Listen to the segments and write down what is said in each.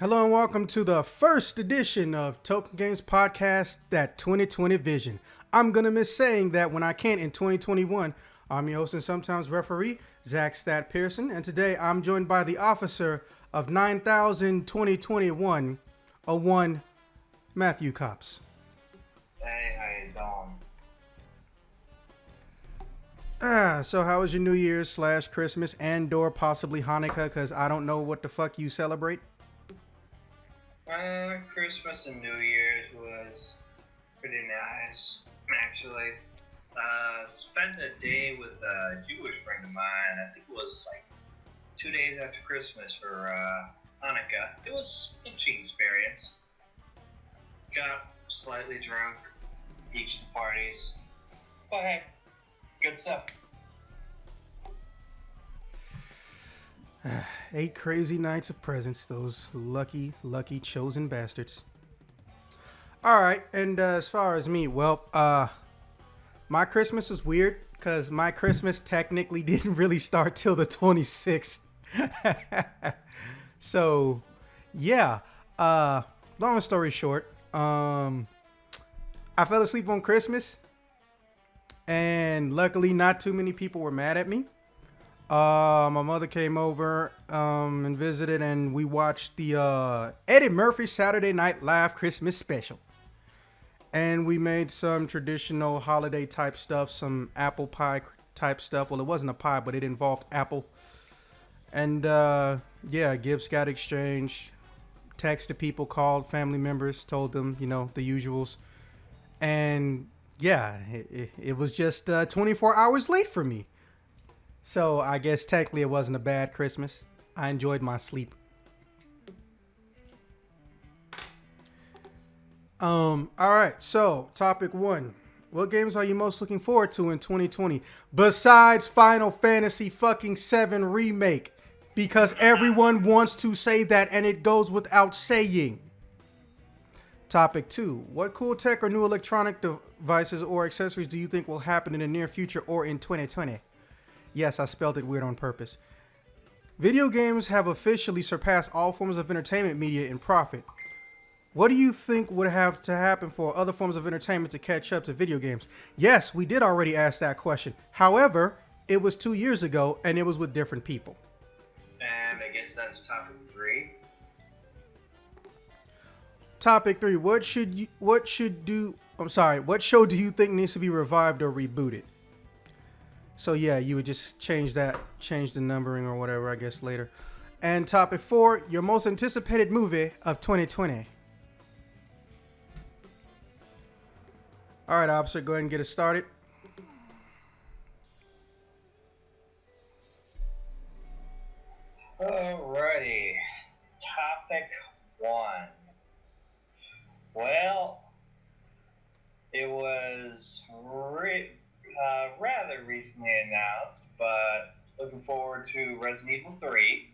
Hello and welcome to the first edition of Token Games Podcast, That 2020 Vision. I'm going to miss saying that when I can't in 2021. I'm your host and sometimes referee, Zach Stat Pearson, and today I'm joined by the officer of 9,000 2021, a one, Matthew Cops. Hey, how you doing? So how was your New Year's / Christmas and or possibly Hanukkah, because I don't know what the fuck you celebrate? Christmas and New Year's was pretty nice, actually. Spent a day with a Jewish friend of mine. I think it was like 2 days after Christmas for Hanukkah. It was an interesting experience. Got slightly drunk each of the parties. But hey, good stuff. 8 crazy nights of presents, those lucky chosen bastards. All right, and as far as me, well, my Christmas was weird because my Christmas technically didn't really start till the 26th. So, yeah, long story short, I fell asleep on Christmas, and luckily not too many people were mad at me. My mother came over and visited, and we watched the Eddie Murphy Saturday Night Live Christmas special. And we made some traditional holiday type stuff, some apple pie type stuff. Well, it wasn't a pie, but it involved apple. And yeah, gifts got exchanged. Texted people, called family members, told them, you know, the usuals. And yeah, it was just 24 hours late for me. So I guess technically it wasn't a bad Christmas. I enjoyed my sleep. All right. So topic 1. What games are you most looking forward to in 2020 besides Final Fantasy fucking 7 Remake? Because everyone wants to say that and it goes without saying. Topic 2. What cool tech or new electronic devices or accessories do you think will happen in the near future or in 2020? Yes, I spelled it weird on purpose. Video games have officially surpassed all forms of entertainment media in profit. What do you think would have to happen for other forms of entertainment to catch up to video games? Yes, we did already ask that question. However, it was 2 years ago and it was with different people. And I guess that's topic 3. Topic 3. What show do you think needs to be revived or rebooted? So yeah, you would just change the numbering or whatever, I guess, later. And topic 4, your most anticipated movie of 2020. All right, officer, go ahead and get us started. Alrighty, topic 1. Well, it was rather recently announced, but looking forward to Resident Evil 3.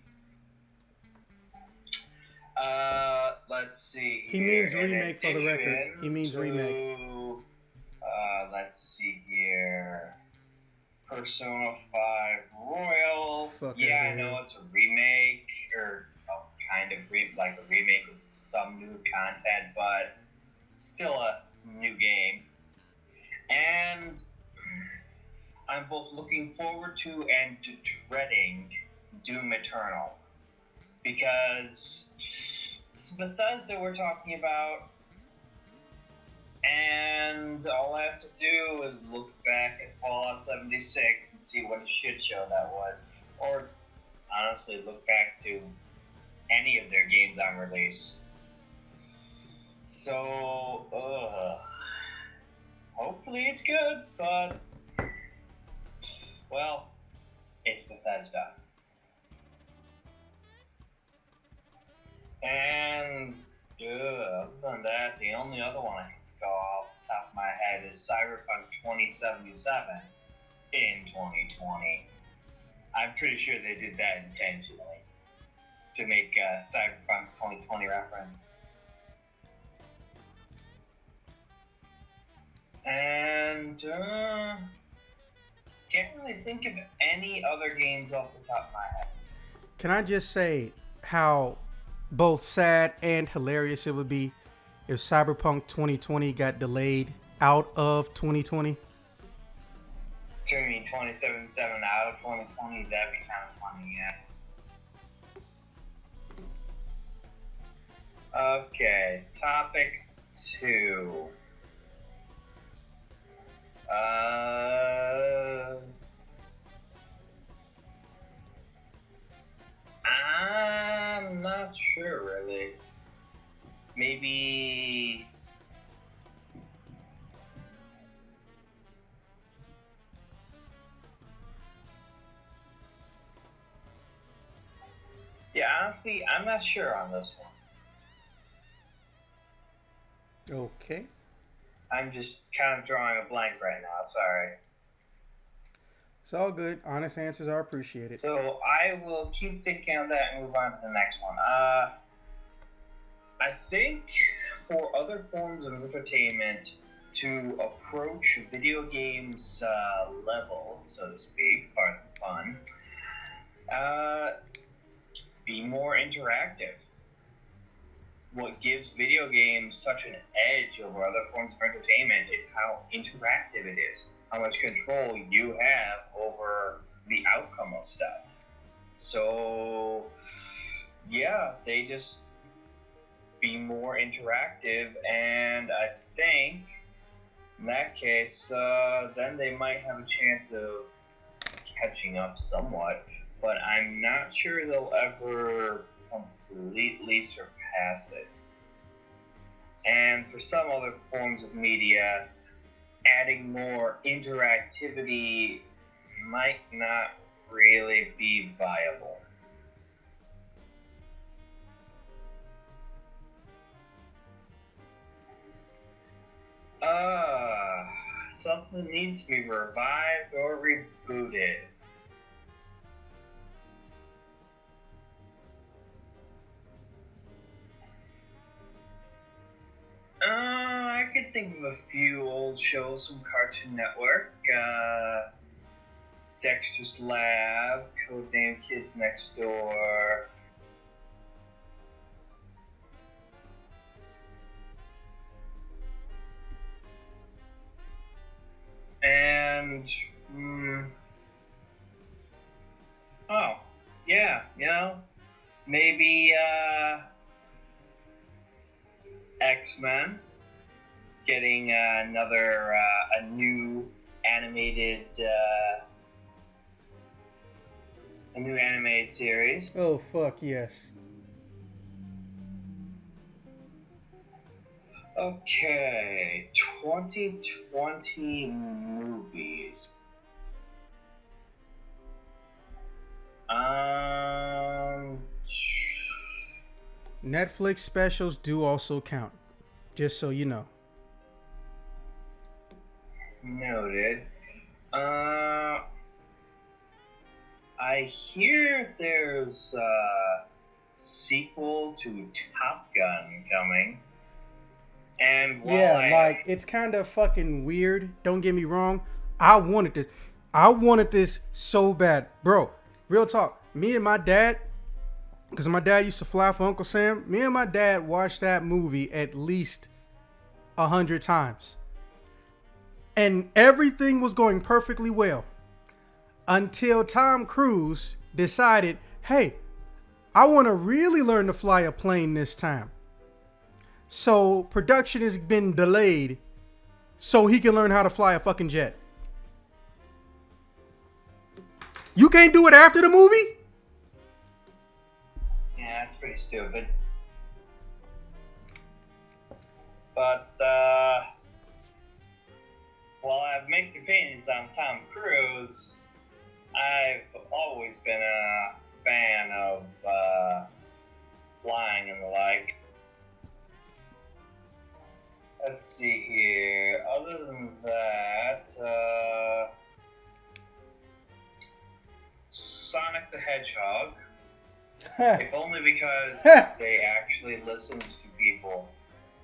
Let's see. He means remake for the record. He means remake. Let's see here. Persona 5 Royal. I know it's a remake, or kind of like a remake with some new content, but still a new game. And I'm both looking forward to and dreading Doom Eternal, because this is Bethesda we're talking about, and all I have to do is look back at Fallout 76 and see what a shit show that was, or honestly look back to any of their games on release. So, hopefully it's good, but well, it's Bethesda. And other than that, the only other one I can go off the top of my head is Cyberpunk 2077 in 2020. I'm pretty sure they did that intentionally to make a Cyberpunk 2020 reference. And can't really think of any other games off the top of my head. Can I just say how both sad and hilarious it would be if Cyberpunk 2020 got delayed out of 2020. Turning 2077 out of 2020, that'd be kind of funny, yeah. Okay, topic 2. I'm not sure, really. Maybe... Yeah, honestly, I'm not sure on this one. Okay. I'm just kind of drawing a blank right now, sorry. It's all good. Honest answers are appreciated. So I will keep thinking on that and move on to the next one. I think for other forms of entertainment to approach video games level, so to speak, part of the fun, be more interactive. What gives video games such an edge over other forms of entertainment is how interactive it is, how much control you have over the outcome of stuff. So, yeah, they just be more interactive, and I think in that case, then they might have a chance of catching up somewhat, but I'm not sure they'll ever completely surpass it. And for some other forms of media, adding more interactivity might not really be viable. Something needs to be revived or rebooted. I could think of a few old shows from Cartoon Network. Dexter's Lab, Codename Kids Next Door. And, oh, yeah, you know, maybe, X-Men getting a new animated series. Oh, fuck yes. Okay, 2020 movies. Netflix specials do also count, just so you know. Noted. I hear there's a sequel to Top Gun coming. And yeah, it's kind of fucking weird. Don't get me wrong. I wanted this so bad. Bro, real talk. Me and my dad, because my dad used to fly for Uncle Sam, me and my dad watched that movie at least 100 times. And everything was going perfectly well. Until Tom Cruise decided, hey, I want to really learn to fly a plane this time. So production has been delayed so he can learn how to fly a fucking jet. You can't do it after the movie? Yeah, that's pretty stupid. But, while I have mixed opinions on Tom Cruise, I've always been a fan of flying and the like. Let's see here. Other than that, Sonic the Hedgehog. If only because they actually listened to people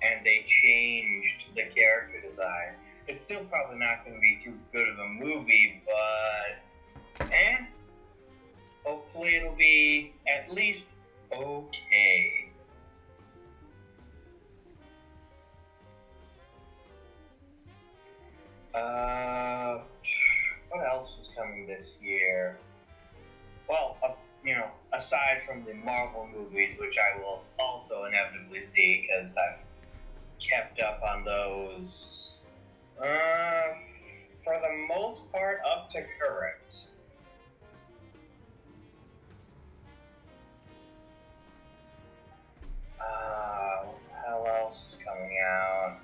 and they changed the character design. It's still probably not going to be too good of a movie, but hopefully it'll be at least okay. Uh, what else was coming this year? Well, aside from the Marvel movies, which I will also inevitably see because I've kept up on those, for the most part, up to current. What the hell else was coming out?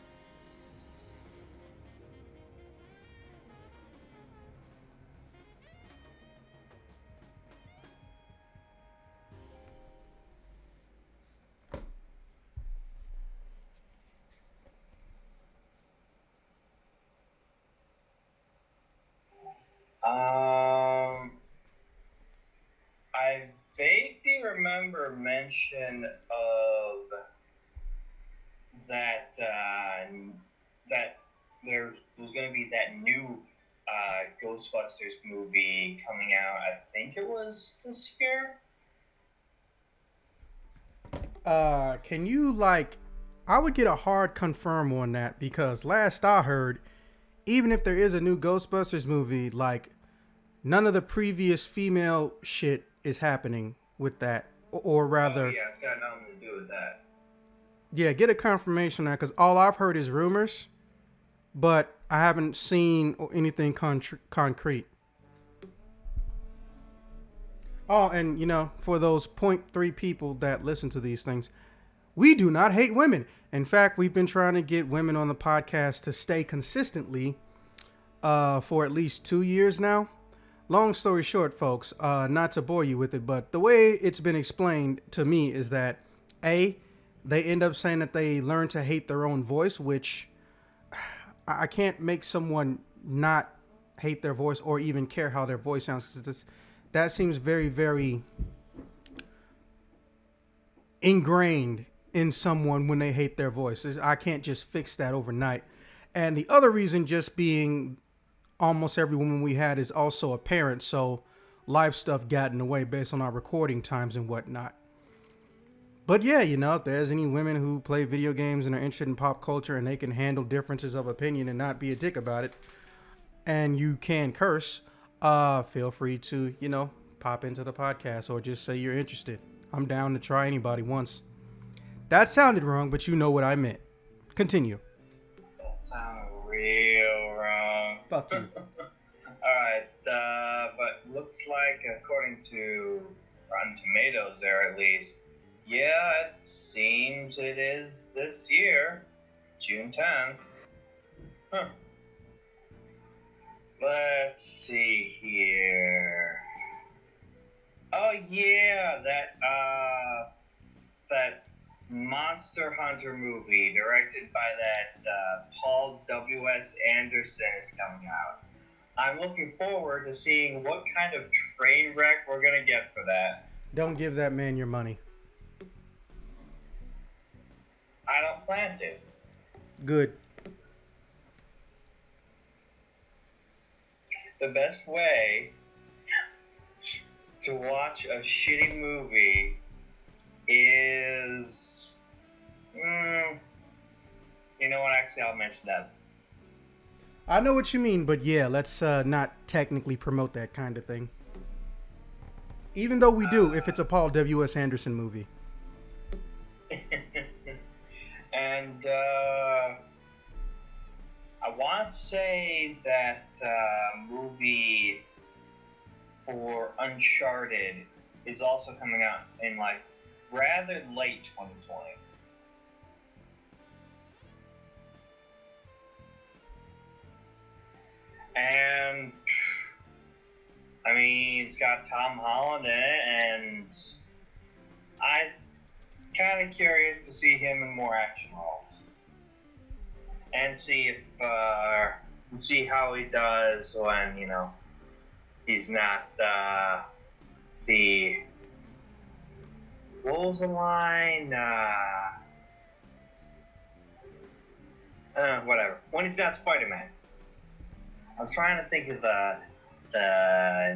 I vaguely remember mention of that that there was going to be that new Ghostbusters movie coming out. I think it was this year. Can you I would get a hard confirm on that because last I heard, even if there is a new Ghostbusters movie, none of the previous female shit is happening with that, or rather, yeah, it's got nothing to do with that. Yeah, get a confirmation on that because all I've heard is rumors, but I haven't seen anything concrete. Oh, and for those 0.3 people that listen to these things, we do not hate women. In fact, we've been trying to get women on the podcast to stay consistently for at least 2 years now. Long story short, folks, not to bore you with it, but the way it's been explained to me is that they end up saying that they learn to hate their own voice, which I can't make someone not hate their voice or even care how their voice sounds. That seems very, very ingrained in someone when they hate their voice. I can't just fix that overnight. And the other reason just being almost every woman we had is also a parent, so life stuff got in the way based on our recording times and whatnot. But yeah, if there's any women who play video games and are interested in pop culture and they can handle differences of opinion and not be a dick about it, and you can curse, feel free to, pop into the podcast or just say you're interested. I'm down to try anybody once. That sounded wrong, but you know what I meant. Continue. That sounded real wrong. Fuck you. Alright, but looks like, according to Rotten Tomatoes there at least, yeah, it seems it is this year, June 10th. Huh. Let's see here. Oh yeah, that Monster Hunter movie directed by that Paul W.S. Anderson is coming out. I'm looking forward to seeing what kind of train wreck we're gonna get for that. Don't give that man your money. I don't plan to. Good. The best way to watch a shitty movie is... you know what? Actually, I'll mention that. I know what you mean, but yeah, let's not technically promote that kind of thing. Even though we do, if it's a Paul W.S. Anderson movie. And I want to say that movie for Uncharted is also coming out in rather late 2020. And I mean, it's got Tom Holland in it, and I'm kind of curious to see him in more action roles and see how he does when he's not the what was the line? Whatever. When he's not Spider-Man. I was trying to think of the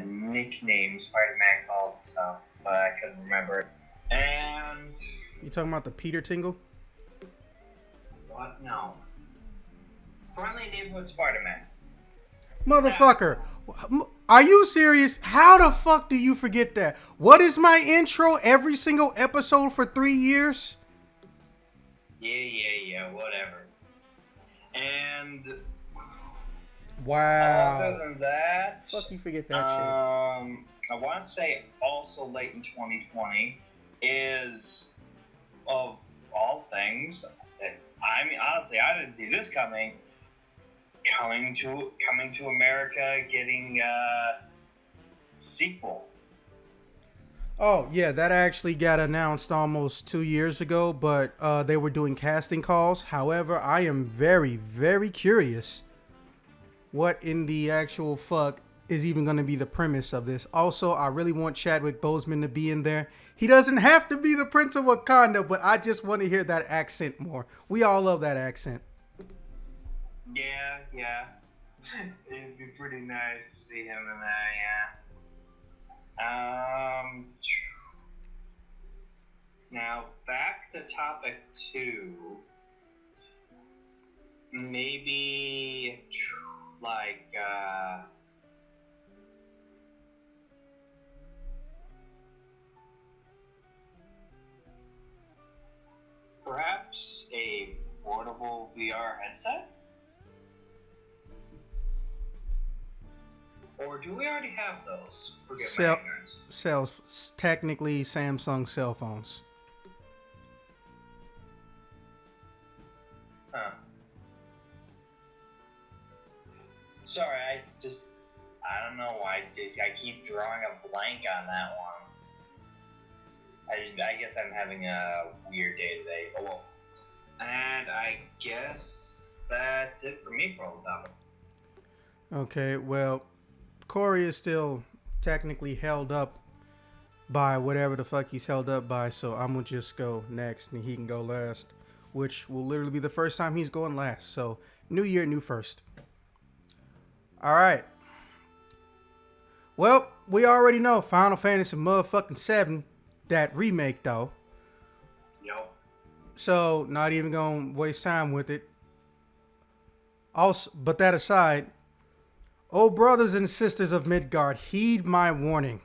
nickname Spider-Man called himself, but I couldn't remember it. And you talking about the Peter Tingle? What? No. Friendly Neighborhood Spider-Man. Motherfucker. Are you serious? How the fuck do you forget that? What is my intro every single episode for 3 years? Yeah, whatever. And wow. Other than that, fuck you forget that shit. I want to say also late in 2020 is, of all things, I mean, honestly, I didn't see this coming. Coming to America, getting a sequel. Oh, yeah, that actually got announced almost 2 years ago, but they were doing casting calls. However, I am very, very curious what in the actual fuck is even going to be the premise of this. Also, I really want Chadwick Boseman to be in there. He doesn't have to be the Prince of Wakanda, but I just want to hear that accent more. We all love that accent. Yeah. It'd be pretty nice to see him in that, yeah. Now, back to topic 2. Maybe, like, perhaps a portable VR headset? Or do we already have those? Forget my ignorance. Technically Samsung cell phones. Huh. Sorry, I don't know why I keep drawing a blank on that one. I guess I'm having a weird day today. Oh well. And I guess that's it for me for all the topic. Okay, well, Corey is still technically held up by whatever the fuck he's held up by, so I'm gonna just go next and he can go last, which will literally be the first time he's going last. So, new year, new first. All right. Well, we already know Final Fantasy motherfucking 7, that remake though. Yep. So, not even gonna waste time with it. Also, but that aside, oh brothers and sisters of Midgard, heed my warning.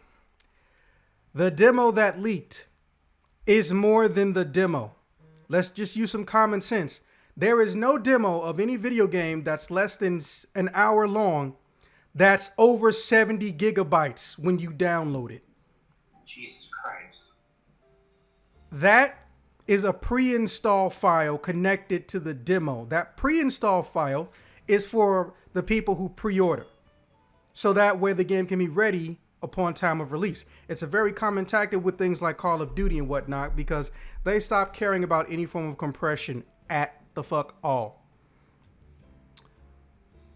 The demo that leaked is more than the demo. Let's just use some common sense. There is no demo of any video game that's less than an hour long that's over 70 gigabytes when you download it. Jesus Christ. That is a pre-install file connected to the demo. That pre-install file is for the people who pre-order. So that way the game can be ready upon time of release. It's a very common tactic with things like Call of Duty and whatnot because they stop caring about any form of compression at the fuck all.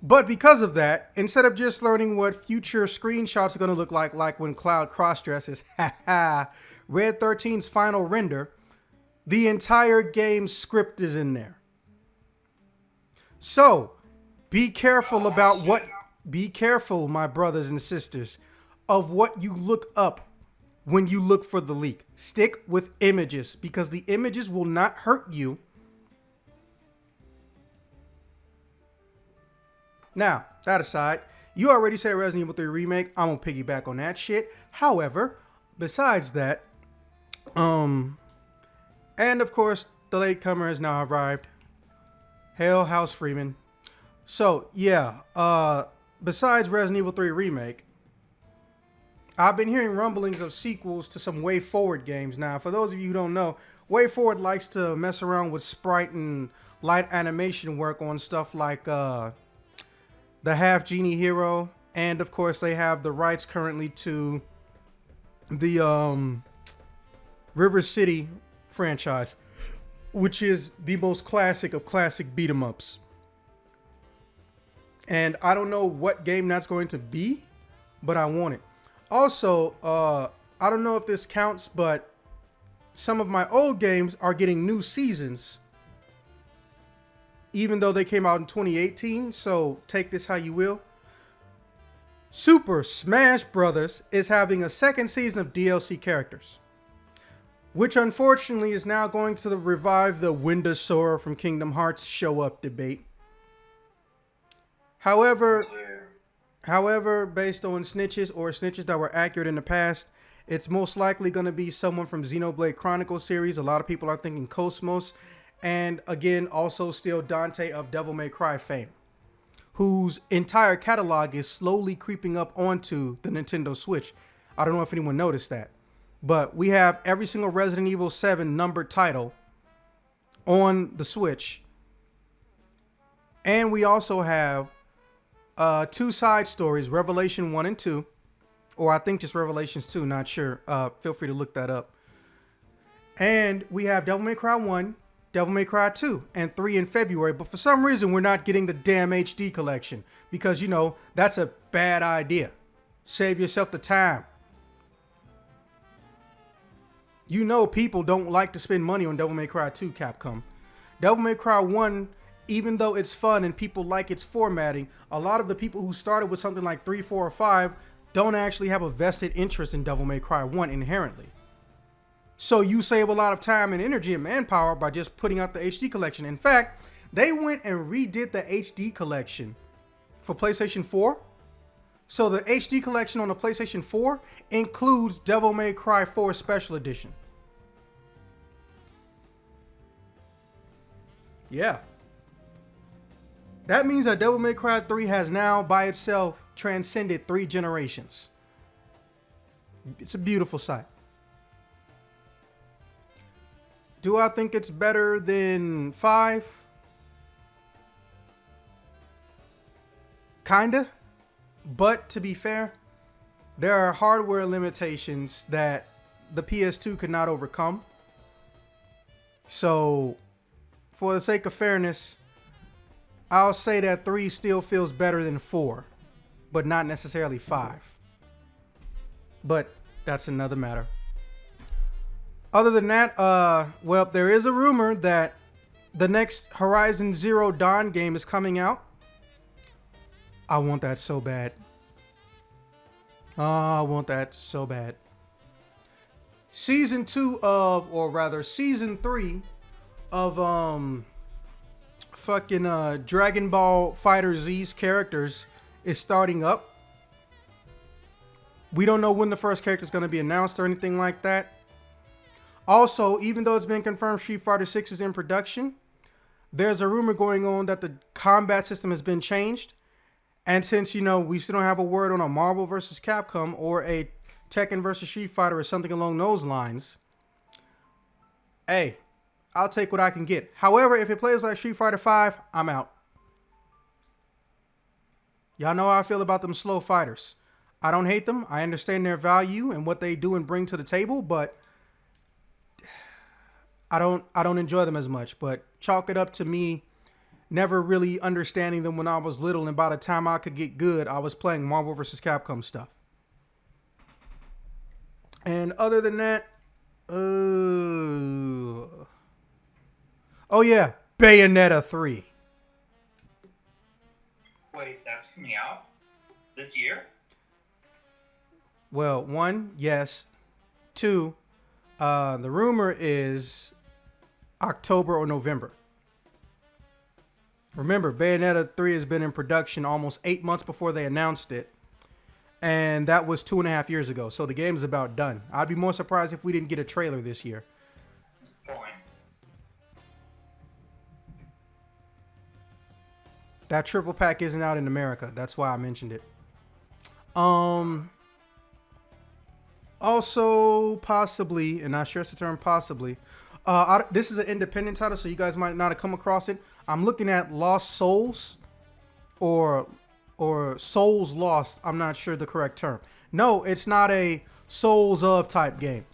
But because of that, instead of just learning what future screenshots are going to look like when Cloud cross-dresses, Red 13's final render, the entire game script is in there. So, be careful, my brothers and sisters, of what you look up when you look for the leak. Stick with images because the images will not hurt you. Now, that aside, you already said Resident Evil 3 Remake. I'm going to piggyback on that shit. However, besides that, and of course, the latecomer has now arrived. Hail House Freeman. So, yeah, besides Resident Evil 3 Remake, I've been hearing rumblings of sequels to some Way Forward games. Now, for those of you who don't know, Way Forward likes to mess around with sprite and light animation work on stuff like the Half Genie Hero, and of course they have the rights currently to the River City franchise, which is the most classic of classic beat 'em ups. And I don't know what game that's going to be, but I want it. Also, I don't know if this counts, but some of my old games are getting new seasons, even though they came out in 2018, so take this how you will. Super Smash Bros. Is having a second season of DLC characters, which unfortunately is now going to revive the when does Sora from Kingdom Hearts show up debate. However, However, based on snitches or snitches that were accurate in the past, it's most likely going to be someone from Xenoblade Chronicles series. A lot of people are thinking Cosmos. And again, also still Dante of Devil May Cry fame, whose entire catalog is slowly creeping up onto the Nintendo Switch. I don't know if anyone noticed that. But we have every single Resident Evil 7 numbered title on the Switch. And we also have 2 side stories, Revelation 1 and 2. Or I think just Revelations 2, not sure. Feel free to look that up. And we have Devil May Cry 1, Devil May Cry 2, and 3 in February. But for some reason, we're not getting the damn HD collection. Because, you know, that's a bad idea. Save yourself the time. You know people don't like to spend money on Devil May Cry 2, Capcom. Devil May Cry 1, even though it's fun and people like its formatting, a lot of the people who started with something like 3, 4, or 5 don't actually have a vested interest in Devil May Cry 1 inherently. So you save a lot of time and energy and manpower by just putting out the HD collection. In fact, they went and redid the HD collection for PlayStation 4. So the HD collection on the PlayStation 4 includes Devil May Cry 4 Special Edition. Yeah. That means that Devil May Cry 3 has now by itself transcended 3 generations. It's a beautiful sight. Do I think it's better than 5? Kinda. But to be fair, there are hardware limitations that the PS2 could not overcome. So, for the sake of fairness, I'll say that 3 still feels better than 4, but not necessarily 5. But that's another matter. Other than that, well, there is a rumor that the next Horizon Zero Dawn game is coming out. I want that so bad. Oh, I want that so bad. Season 3 of Dragon Ball Fighter Z's characters is starting up. We don't know when the first character is going to be announced or anything like that. Also, even though it's been confirmed Street Fighter 6 is in production, there's a rumor going on that the combat system has been changed. And since, you know, we still don't have a word on a Marvel versus Capcom or a Tekken versus Street Fighter or something along those lines, hey, I'll take what I can get. However, if it plays like Street Fighter 5, I'm out. Y'all know how I feel about them slow fighters. I don't hate them. I understand their value and what they do and bring to the table, but I don't enjoy them as much. But chalk it up to me never really understanding them when I was little, and by the time I could get good, I was playing Marvel vs. Capcom stuff. And other than that, oh yeah, Bayonetta 3. Wait, that's coming out this year? Well, 1, yes. 2, the rumor is October or November. Remember, Bayonetta 3 has been in production almost 8 months before they announced it. And that was 2.5 years ago. So the game is about done. I'd be more surprised if we didn't get a trailer this year. Point. That triple pack isn't out in America. That's why I mentioned it. Also, possibly, and I stress the term possibly, this is an independent title, so you guys might not have come across it. I'm looking at Lost Souls or Souls Lost. I'm not sure the correct term. No, it's not a Souls of type game.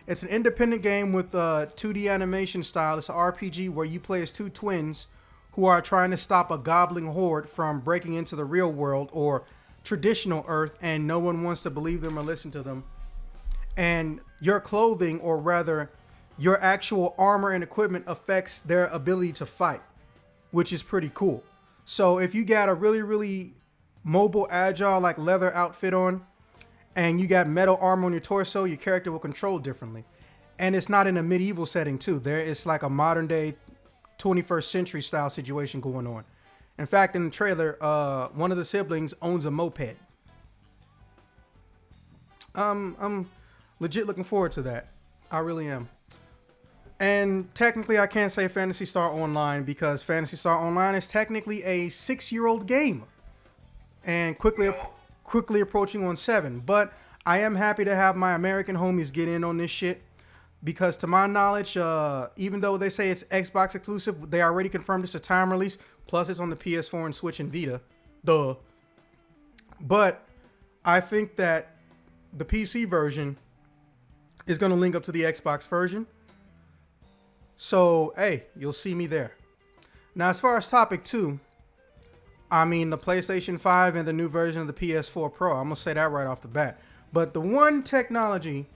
It's an independent game with a 2D animation style. It's an RPG where you play as 2 twins who are trying to stop a gobbling horde from breaking into the real world or traditional Earth, and no one wants to believe them or listen to them. And your clothing, or rather your actual armor and equipment, affects their ability to fight, which is pretty cool. So if you got a really, really mobile, agile, like leather outfit on, and you got metal armor on your torso, your character will control differently. And it's not in a medieval setting too. It's like a modern day 21st century style situation going on. In fact, in the trailer, one of the siblings owns a moped. I'm legit looking forward to that. I really am. And technically, I can't say Phantasy Star Online because Phantasy Star Online is technically a 6-year-old game, and quickly approaching on 7. But I am happy to have my American homies get in on this shit because, to my knowledge, even though they say it's Xbox exclusive, they already confirmed it's a time release. Plus, it's on the PS4 and Switch and Vita. Duh. But I think that the PC version is going to link up to the Xbox version. So, hey, you'll see me there. Now, as far as topic 2, I mean, the PlayStation 5 and the new version of the PS4 Pro. I'm going to say that right off the bat. But the one technology,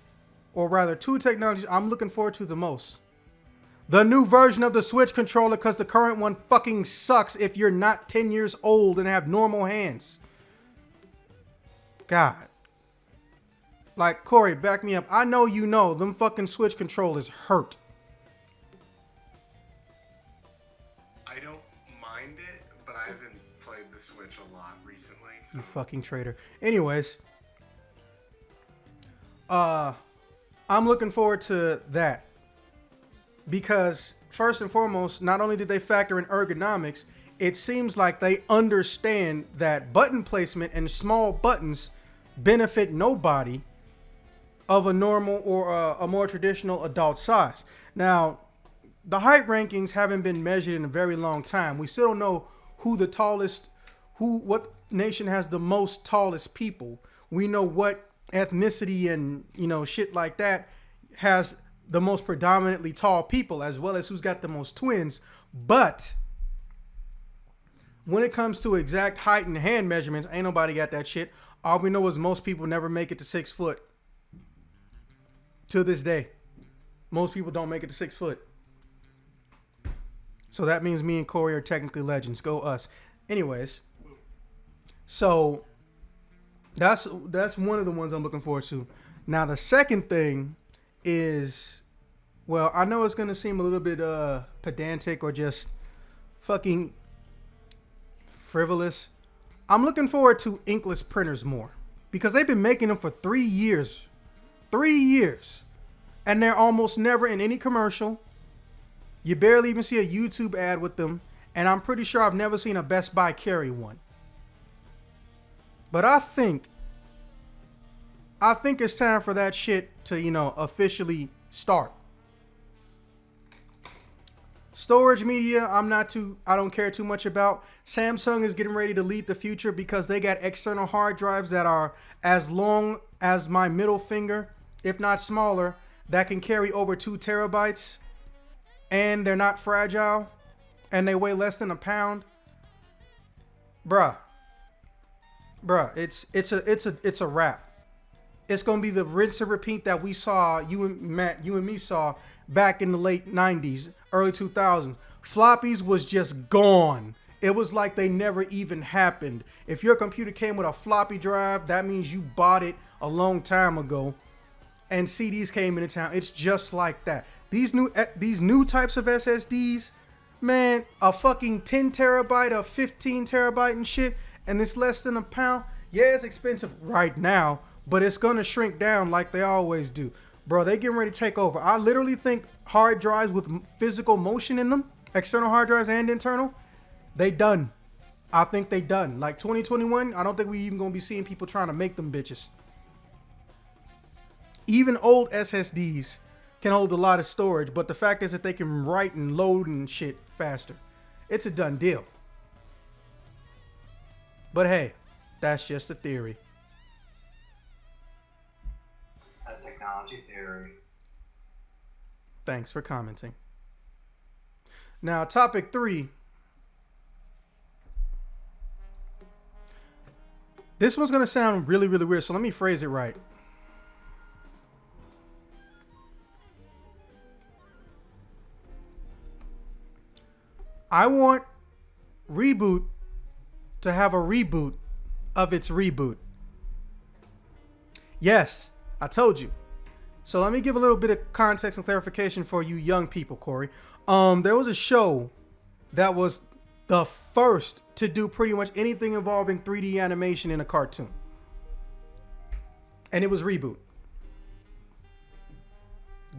or rather 2 technologies I'm looking forward to the most. The new version of the Switch controller, because the current one fucking sucks if you're not 10 years old and have normal hands. God. Like, Corey, back me up. I know you know them fucking Switch controllers hurt. I don't mind it, but I haven't played the Switch a lot recently. So. You fucking traitor. Anyways. I'm looking forward to that. Because, first and foremost, not only did they factor in ergonomics, it seems like they understand that button placement and small buttons benefit nobody of a normal or a more traditional adult size. Now, the height rankings haven't been measured in a very long time. We still don't know what nation has the most tallest people. We know what ethnicity and, shit like that has the most predominantly tall people, as well as who's got the most twins. But when it comes to exact height and hand measurements, ain't nobody got that shit. All we know is most people never make it to 6 foot. To this day, most people don't make it to 6 foot. So that means me and Corey are technically legends. Go us. Anyways, so that's one of the ones I'm looking forward to. Now the second thing is, well, I know it's gonna seem a little bit pedantic or just fucking frivolous. I'm looking forward to inkless printers more because they've been making them for 3 years. 3 years. And they're almost never in any commercial. You barely even see a YouTube ad with them. And I'm pretty sure I've never seen a Best Buy carry one. But I think it's time for that shit to, officially start. Storage media, I don't care too much about. Samsung is getting ready to lead the future because they got external hard drives that are as long as my middle finger, if not smaller, that can carry over 2 terabytes, and they're not fragile, and they weigh less than a pound. Bruh, it's a wrap. It's gonna be the rinse and repeat that we saw, you and me saw back in the late 90s, early 2000s. Floppies was just gone. It was like they never even happened. If your computer came with a floppy drive, that means you bought it a long time ago. And CDs came into town. It's just like that. These new types of SSDs, man, a fucking 10 terabyte, a 15 terabyte and shit, and it's less than a pound. Yeah, it's expensive right now, but it's gonna shrink down like they always do. Bro, they getting ready to take over. I literally think hard drives with physical motion in them, external hard drives and internal, they done. I think they done. Like 2021, I don't think we even gonna be seeing people trying to make them bitches. Even old SSDs can hold a lot of storage, but the fact is that they can write and load and shit faster. It's a done deal. But hey, that's just a theory. A technology theory. Thanks for commenting. Now, topic 3. This one's going to sound really, really weird, so let me phrase it right. I want Reboot to have a reboot of its reboot. Yes, I told you. So let me give a little bit of context and clarification for you young people, Corey. There was a show that was the first to do pretty much anything involving 3D animation in a cartoon. And it was Reboot.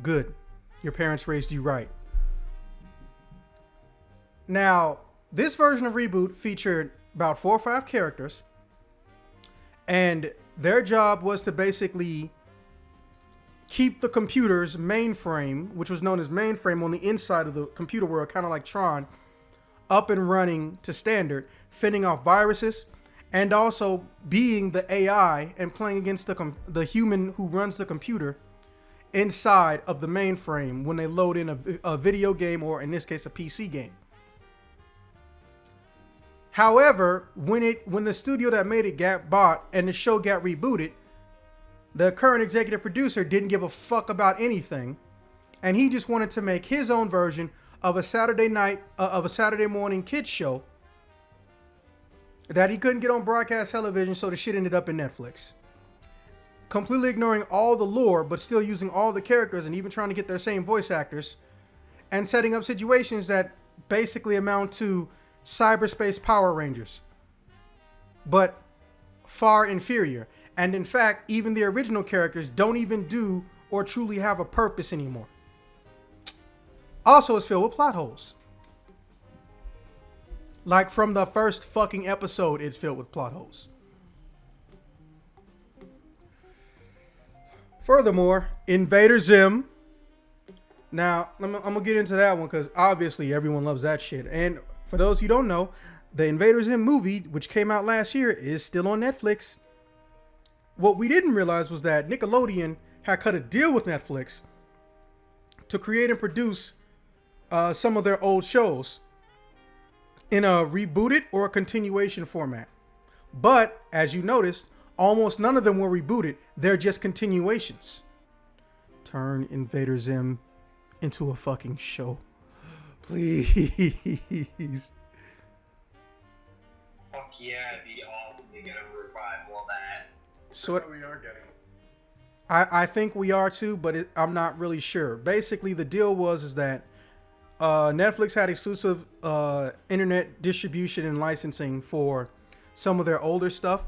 Good. Your parents raised you right. Now, this version of Reboot featured about 4 or 5 characters. And their job was to basically keep the computer's mainframe, which was known as mainframe on the inside of the computer world, kind of like Tron, up and running to standard, fending off viruses, and also being the AI and playing against the human who runs the computer inside of the mainframe when they load in a video game, or in this case, a PC game. However, when the studio that made it got bought and the show got rebooted, the current executive producer didn't give a fuck about anything, and he just wanted to make his own version of a Saturday morning kids show that he couldn't get on broadcast television, so the shit ended up in Netflix. Completely ignoring all the lore, but still using all the characters and even trying to get their same voice actors, and setting up situations that basically amount to cyberspace Power Rangers, but far inferior. And in fact, even the original characters don't even do or truly have a purpose anymore. Also, it's filled with plot holes. Like from the first fucking episode, it's filled with plot holes. Furthermore, Invader Zim. Now, I'm gonna get into that one because obviously everyone loves that shit. And for those who don't know, the Invader Zim movie, which came out last year, is still on Netflix. What we didn't realize was that Nickelodeon had cut a deal with Netflix to create and produce some of their old shows in a rebooted or a continuation format. But as you noticed, almost none of them were rebooted. They're just continuations. Turn Invader Zim into a fucking show. Please. Fuck yeah, it'd be awesome to get a revival of that. So That's what we are getting. I think we are too, but I'm not really sure. Basically, the deal was that Netflix had exclusive internet distribution and licensing for some of their older stuff,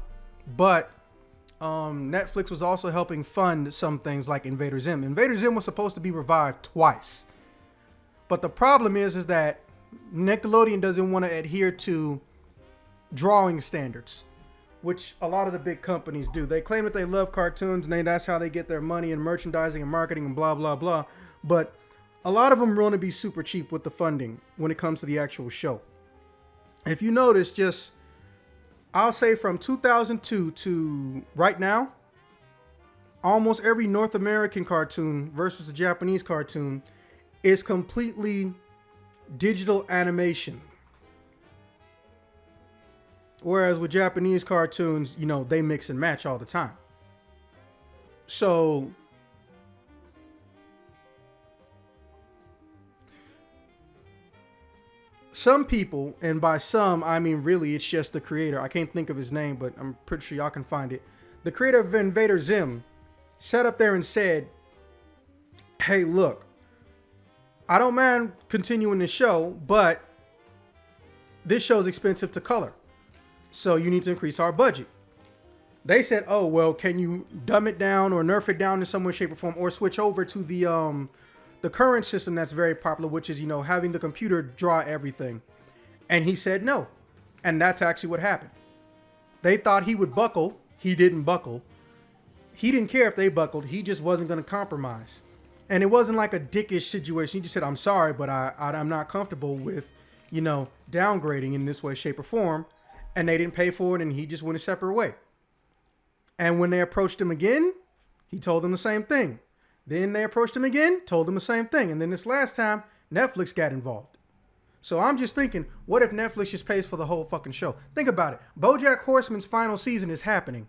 but Netflix was also helping fund some things like Invader Zim. Invader Zim was supposed to be revived twice, but the problem is that Nickelodeon doesn't want to adhere to drawing standards, which a lot of the big companies do. They claim that they love cartoons and that's how they get their money in merchandising and marketing and blah, blah, blah. But a lot of them want to be super cheap with the funding when it comes to the actual show. If you notice, I'll say from 2002 to right now, almost every North American cartoon versus a Japanese cartoon is completely digital animation. Whereas with Japanese cartoons, they mix and match all the time. So some people, and by some, I mean really, it's just the creator. I can't think of his name, but I'm pretty sure y'all can find it. The creator of Invader Zim sat up there and said, hey, look, I don't mind continuing the show, but this show's expensive to color. So you need to increase our budget. They said, oh, well, can you dumb it down or nerf it down in some way, shape, or form, or switch over to the current system that's very popular, which is, having the computer draw everything. And he said no. And that's actually what happened. They thought he would buckle. He didn't buckle. He didn't care if they buckled. He just wasn't going to compromise. And it wasn't like a dickish situation. He just said, I'm sorry, but I'm not comfortable with, downgrading in this way, shape, or form. And they didn't pay for it, and he just went a separate way. And when they approached him again, he told them the same thing. Then they approached him again, told them the same thing. And then this last time, Netflix got involved. So I'm just thinking, what if Netflix just pays for the whole fucking show? Think about it. BoJack Horseman's final season is happening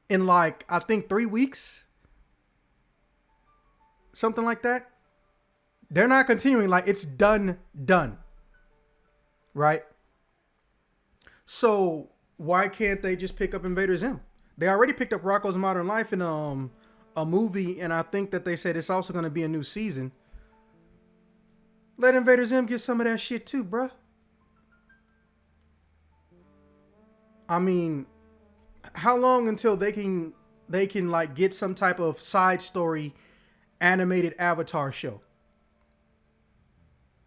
in I think 3 weeks. Something like that. They're not continuing. It's done. Right? So why can't they just pick up Invader Zim? They already picked up Rocko's Modern Life in a movie, and I think that they said it's also going to be a new season. Let Invader Zim get some of that shit too, bruh. I mean, how long until they can they can like get some type of side story animated Avatar show.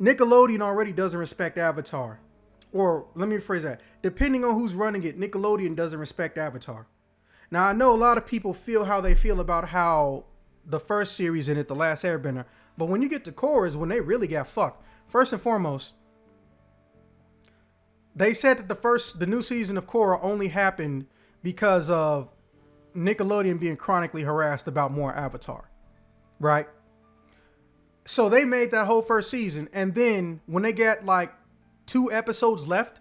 Nickelodeon already doesn't respect Avatar. Or let me rephrase that. Depending on who's running it, Nickelodeon doesn't respect Avatar. Now, I know a lot of people feel how they feel about how the first series in it, The Last Airbender, but when you get to Korra is when they really got fucked. First and foremost, they said that the new season of Korra only happened because of Nickelodeon being chronically harassed about more Avatar, right? So they made that whole first season, and then when they got like 2 episodes left,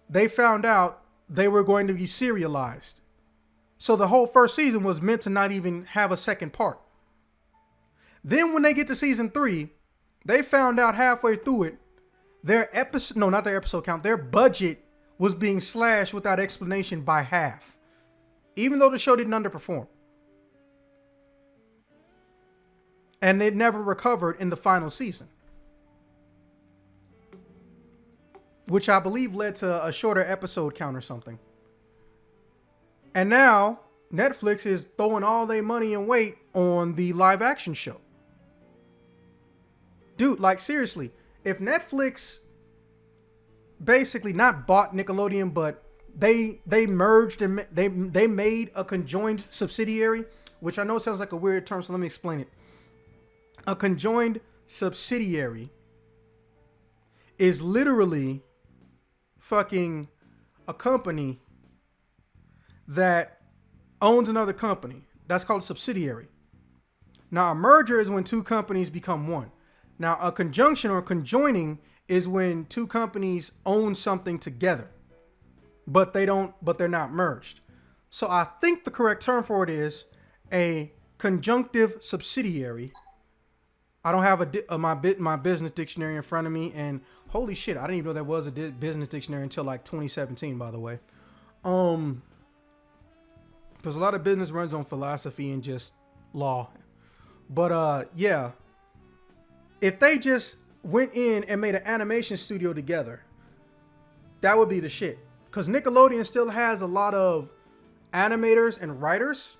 they found out they were going to be serialized. So the whole first season was meant to not even have a second part. Then when they get to season 3, they found out halfway through it, their budget was being slashed without explanation by half. Even though the show didn't underperform. And it never recovered in the final season. Which I believe led to a shorter episode count or something. And now, Netflix is throwing all their money and weight on the live action show. Dude, like seriously, if Netflix basically not bought Nickelodeon, but they merged and they made a conjoined subsidiary, which I know sounds like a weird term, so let me explain it. A conjoined subsidiary is literally fucking a company that owns another company. That's called a subsidiary. Now, a merger is when 2 companies become one. Now, a conjunction or conjoining is when 2 companies own something together, but they're not merged. So I think the correct term for it is a conjunctive subsidiary. I don't have my business dictionary in front of me, and holy shit, I didn't even know there was a business dictionary until like 2017, by the way. Because a lot of business runs on philosophy and just law. But yeah, if they just went in and made an animation studio together, that would be the shit. Because Nickelodeon still has a lot of animators and writers,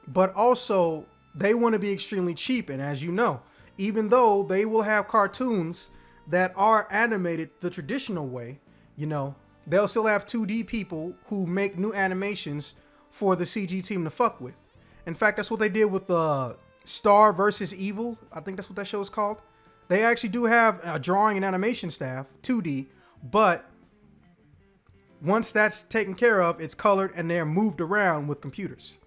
but also they want to be extremely cheap. And as you know, even though they will have cartoons that are animated the traditional way, you know, they'll still have 2D people who make new animations for the CG team to fuck with. In fact, that's what they did with Star versus Evil. I think that's what that show is called. They actually do have a drawing and animation staff, 2D, but once that's taken care of, it's colored and they're moved around with computers.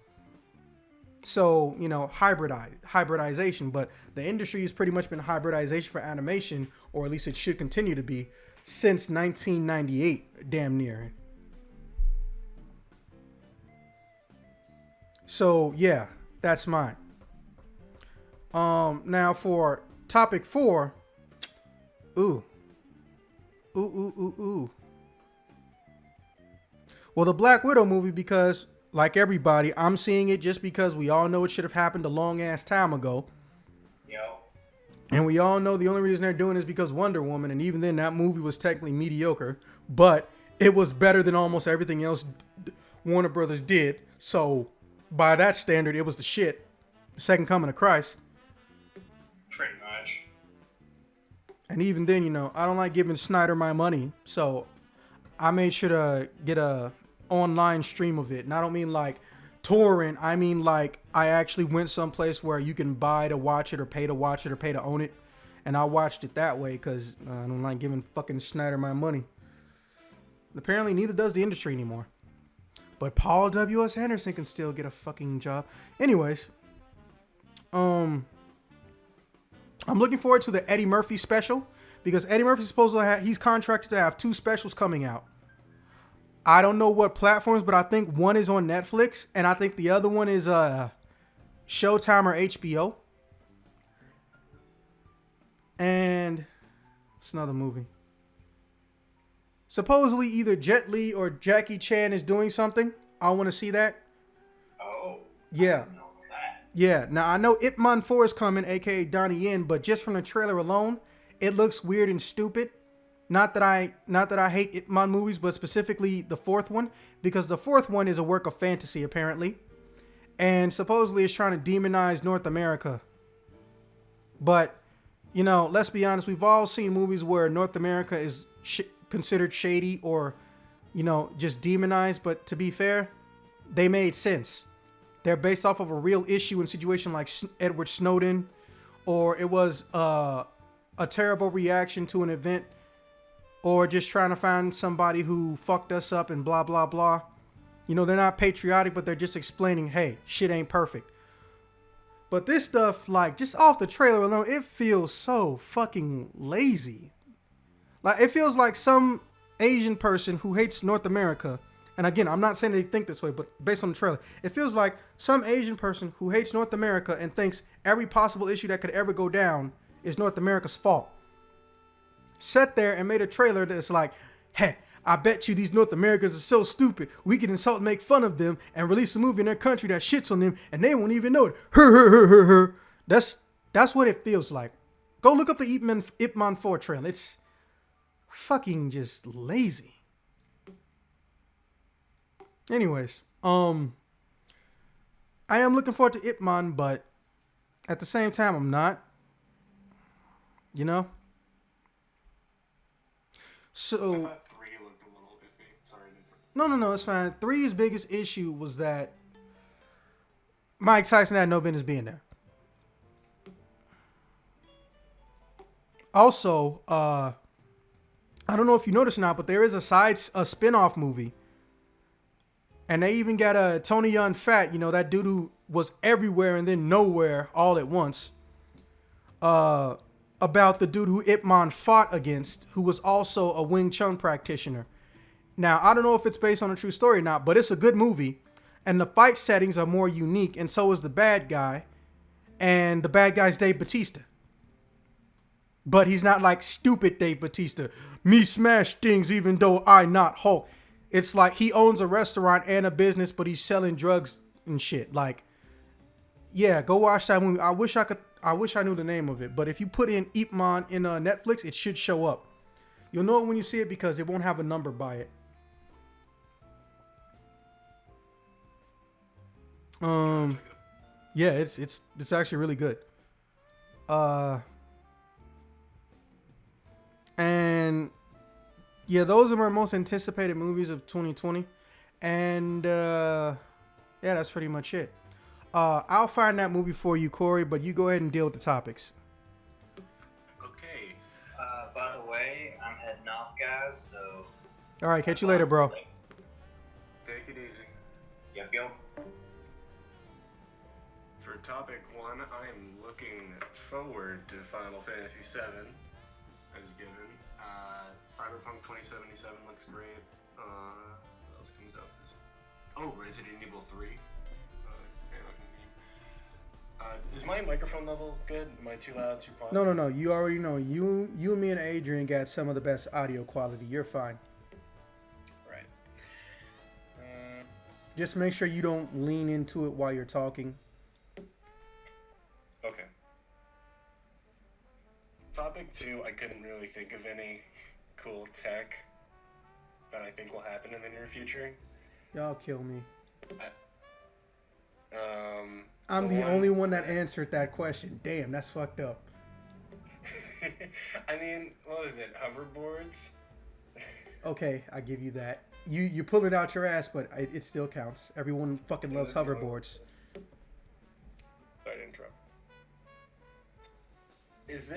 So, you know, hybridization, but the industry has pretty much been hybridization for animation, or at least it should continue to be, since 1998, damn near. So, yeah, that's mine. Now for topic 4, Well, the Black Widow movie, because like everybody, I'm seeing it just because we all know it should have happened a long ass time ago. Yep. And we all know the only reason they're doing it is because Wonder Woman, and even then that movie was technically mediocre, but it was better than almost everything else Warner Brothers did. So by that standard, it was the shit. Second coming of Christ. Pretty much. And even then, you know, I don't like giving Snyder my money, so I made sure to get a online stream of it. And I don't mean like torrent. I mean like I actually went someplace where you can buy to watch it or pay to watch it or pay to own it. And I watched it that way because I don't like giving fucking Snyder my money. Apparently neither does the industry anymore. But Paul W.S. Anderson can still get a fucking job. Anyways, I'm looking forward to the Eddie Murphy special, because Eddie Murphy's supposed to he's contracted to have 2 specials coming out. I don't know what platforms, but I think one is on Netflix, and I think the other one is Showtime or HBO. And it's another movie. Supposedly either Jet Li or Jackie Chan is doing something. I want to see that. Oh. Yeah. I didn't know that. Yeah. Now I know Ip Man 4 is coming, aka Donnie Yen, but just from the trailer alone, it looks weird and stupid. Not that I hate Ip Man movies, but specifically the 4th one, because the 4th one is a work of fantasy apparently. and supposedly it's trying to demonize North America. But, you know, let's be honest. We've all seen movies where North America is considered shady or, you know, just demonized. But to be fair, they made sense. They're based off of a real issue and situation like Edward Snowden, or it was a terrible reaction to an event, or just trying to find somebody who fucked us up and blah, blah, blah. You know, they're not patriotic, but they're just explaining, hey, shit ain't perfect. But this stuff, like, just off the trailer alone, it feels so fucking lazy. Like, it feels like some Asian person who hates North America, and again, I'm not saying they think this way, but based on the trailer, it feels like some Asian person who hates North America and thinks every possible issue that could ever go down is North America's fault. Sat there and made a trailer that's like, hey, I bet you these North Americans are so stupid. We can insult and make fun of them and release a movie in their country that shits on them and they won't even know it. That's what it feels like. Go look up the Ip Man 4 trailer. It's fucking just lazy. Anyways, I am looking forward to Ip Man, but at the same time, I'm not. You know? So, I thought 3 looked a little iffy. Sorry. No, it's fine. 3's biggest issue was that Mike Tyson had no business being there. Also, I don't know if you noticed or not, but there is a spin-off movie. And they even got a Donnie Yen Fat, you know, that dude who was everywhere and then nowhere all at once. About the dude who Ip Man fought against, who was also a Wing Chun practitioner. Now, I don't know if it's based on a true story or not, but it's a good movie. And the fight settings are more unique, and so is the bad guy. And the bad guy's Dave Bautista. But he's not like stupid Dave Bautista. Me smash things even though I not Hulk. It's like he owns a restaurant and a business, but he's selling drugs and shit. Like, yeah, go watch that movie. I wish I knew the name of it. But if you put in Ip Man in Netflix, it should show up. You'll know it when you see it because it won't have a number by it. Yeah, it's actually really good. And yeah, those are my most anticipated movies of 2020. And yeah, that's pretty much it. I'll find that movie for you, Corey, but you go ahead and deal with the topics. Okay. By the way, I'm heading off, guys, so... All right, catch you later, bro. Take it easy. Yep. For topic 1, I am looking forward to Final Fantasy VII, as given. Cyberpunk 2077 looks great. What else comes out this? Oh, Resident Evil 3. Is my microphone level good? Am I too loud, too quiet? No. You already know. You and me and Adrian got some of the best audio quality. You're fine. Right. Just make sure you don't lean into it while you're talking. Okay. Topic 2, I couldn't really think of any cool tech that I think will happen in the near future. Y'all kill me. I'm the only one that answered that question. Damn, that's fucked up. I mean, what is it? Hoverboards? Okay, I give you that. You pull it out your ass, but it still counts. Everyone fucking loves hoverboards. Sorry to interrupt. Is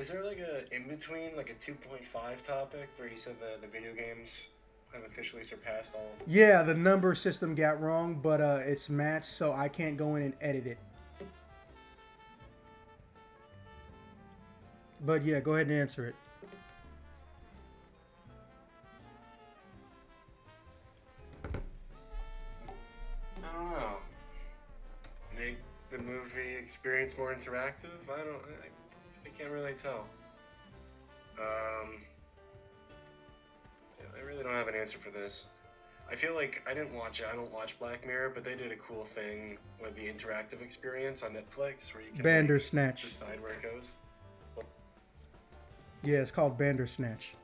there like a in between, like a 2.5 topic where you said the video games have officially surpassed all of them? Yeah, the number system got wrong, but it's matched, so I can't go in and edit it. But yeah, go ahead and answer it. I don't know. Make the movie experience more interactive? I can't really tell. I really don't have an answer for this. I feel like I don't watch Black Mirror, but they did a cool thing with the interactive experience on Netflix where you can Bandersnatch. decide where it goes. Yeah, it's called Bandersnatch.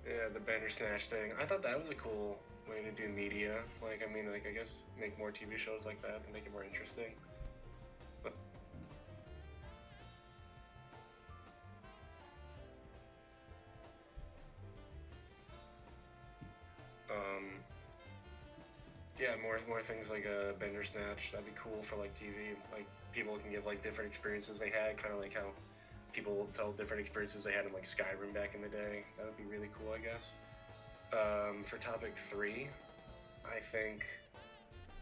Yeah, the Bandersnatch thing. I thought that was a cool way to do media. Like, I mean, like, I guess make more TV shows like that and make it more interesting. But yeah, more things like a Bandersnatch. That'd be cool for like TV. Like people can give like different experiences they had, kind of like how people tell different experiences they had in like Skyrim back in the day. That would be really cool, I guess. For topic 3, I think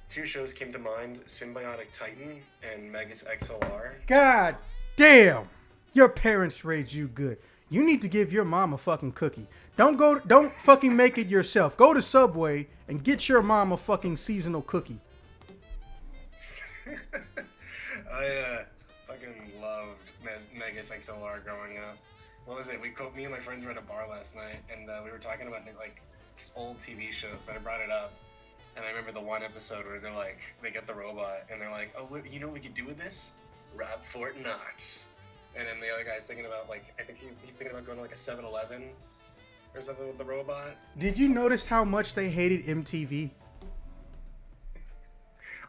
2 shows came to mind: Symbiotic Titan and Megas XLR. God damn, your parents raised you good. You need to give your mom a fucking cookie. Don't fucking make it yourself. Go to Subway and get your mom a fucking seasonal cookie. I fucking loved Megas XLR growing up. What was it? Me and my friends were at a bar last night, and we were talking about like old TV shows, and I brought it up. And I remember the one episode where they're like, they get the robot, and they're like, oh, you know what we could do with this? Rob Fort Knox. And then the other guy's thinking about, like, I think he's thinking about going to, like, a 7-Eleven or something with the robot. Did you notice how much they hated MTV?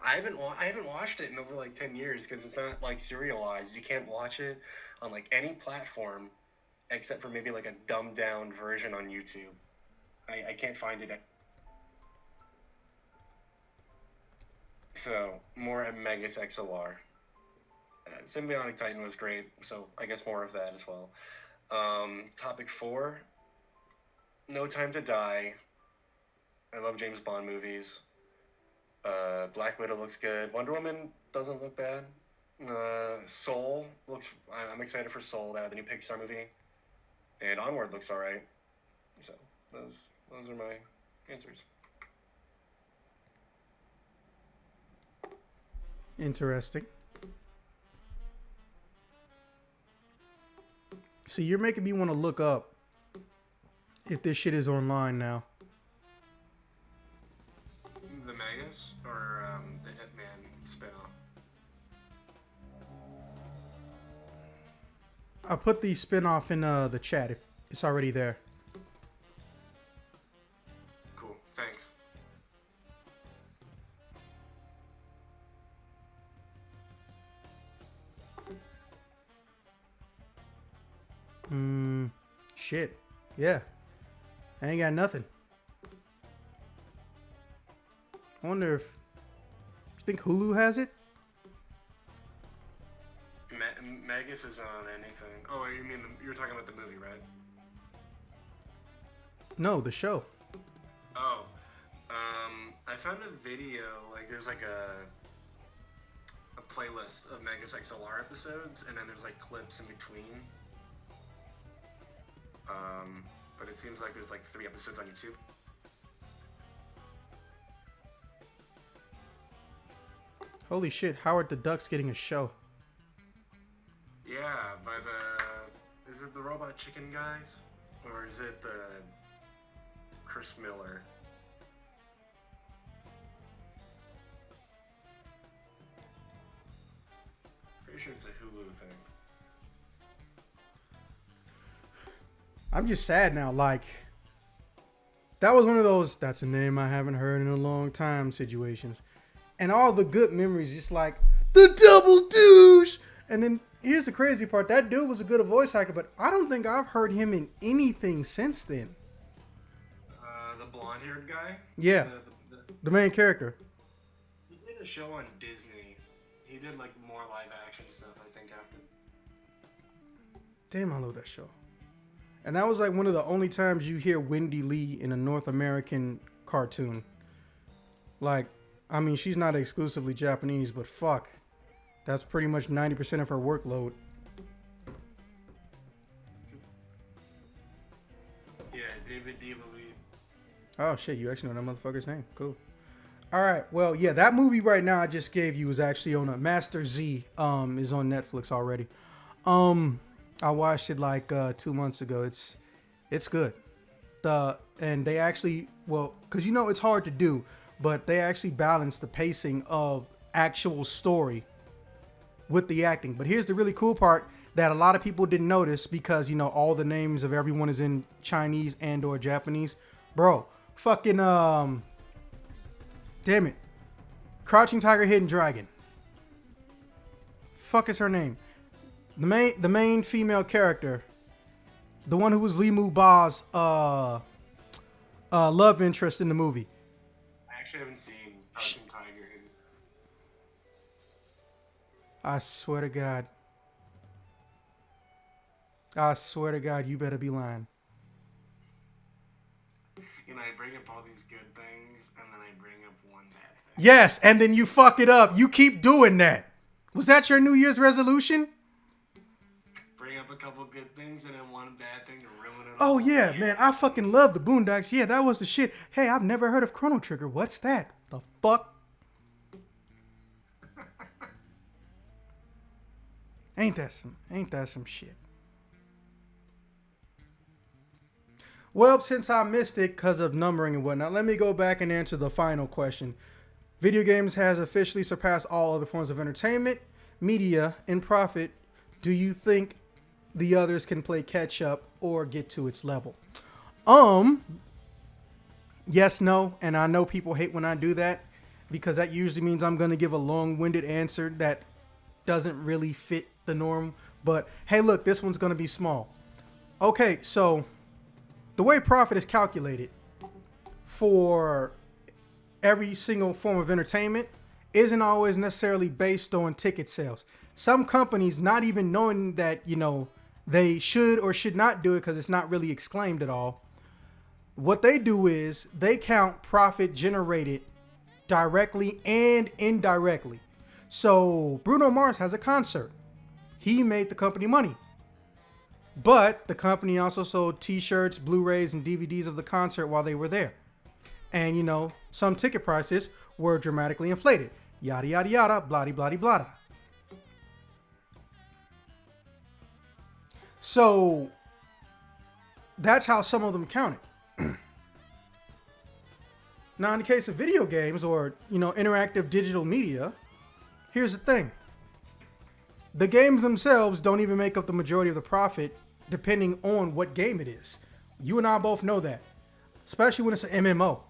I haven't watched it in over, like, 10 years because it's not, like, serialized. You can't watch it on, like, any platform except for maybe, like, a dumbed-down version on YouTube. I can't find it. So, more at Megas XLR. Symbiotic Titan was great, so I guess more of that as well. Topic 4, No Time to Die. I love James Bond movies. Black Widow looks good. Wonder Woman doesn't look bad. Soul looks... I'm excited for Soul, the new Pixar movie. And Onward looks alright. So, those are my answers. Interesting. See, you're making me want to look up if this shit is online now. The Magus or the Hitman spinoff? I put the spinoff in the chat. It's already there. Cool, thanks. Shit. Yeah. I ain't got nothing. I wonder if... You think Hulu has it? Magus is on anything. Oh, you mean you're talking about the movie, right? No, the show. Oh. I found a video, like there's like a playlist of Megas XLR episodes, and then there's like clips in between. But it seems like there's like 3 episodes on YouTube. Holy shit, Howard the Duck's getting a show. Yeah, by is it the Robot Chicken guys? Or is it the Chris Miller? Pretty sure it's a Hulu thing. I'm just sad now. Like, that was one of those, that's a name I haven't heard in a long time situations. And all the good memories, just like, the double douche. And then here's the crazy part. That dude was a good voice actor, but I don't think I've heard him in anything since then. The blonde-haired guy? Yeah, the main character. He did a show on Disney. He did like more live action stuff, I think, after. Damn, I love that show. And that was like one of the only times you hear Wendy Lee in a North American cartoon. Like, I mean, she's not exclusively Japanese, but fuck. That's pretty much 90% of her workload. Yeah, David D. Lee. Oh shit, you actually know that motherfucker's name. Cool. Alright, well, yeah, that movie right now I just gave you is actually on a Master Z, is on Netflix already. I watched it like 2 months ago. It's good. And they actually, well, because you know it's hard to do, but they actually balance the pacing of actual story with the acting. But here's the really cool part that a lot of people didn't notice because, you know, all the names of everyone is in Chinese and or Japanese. Bro, Fucking damn it. Crouching Tiger, Hidden Dragon. Fuck is her name? The main female character. The one who was Lee Moo Ba's love interest in the movie. I actually haven't seen Crouching Tiger. I swear to God. I swear to God, you better be lying. You know, I bring up all these good things, and then I bring up one bad thing. Yes, and then you fuck it up. You keep doing that. Was that your New Year's resolution? Bring up a couple good things, and then one bad thing to ruin it. Oh, yeah, man. I fucking love the Boondocks. Yeah, that was the shit. Hey, I've never heard of Chrono Trigger. What's that? The fuck? Ain't that some shit? Well, since I missed it because of numbering and whatnot, let me go back and answer the final question. Video games has officially surpassed all other forms of entertainment, media, and profit. Do you think the others can play catch up or get to its level? Yes, no, and I know people hate when I do that because that usually means I'm going to give a long-winded answer that doesn't really fit the norm. But hey, look, this one's going to be small. Okay, so the way profit is calculated for every single form of entertainment isn't always necessarily based on ticket sales. Some companies, not even knowing that, you know, they should or should not do it because it's not really exclaimed at all, what they do is they count profit generated directly and indirectly. So Bruno Mars has a concert. He made the company money. But the company also sold t-shirts, Blu-rays, and DVDs of the concert while they were there. And, you know, some ticket prices were dramatically inflated. Yada, yada, yada, blah, blah, blah, blah. So that's how some of them counted. Now, in the case of video games or, you know, interactive digital media, here's the thing. The games themselves don't even make up the majority of the profit depending on what game it is. You and I both know that, especially when it's an MMO.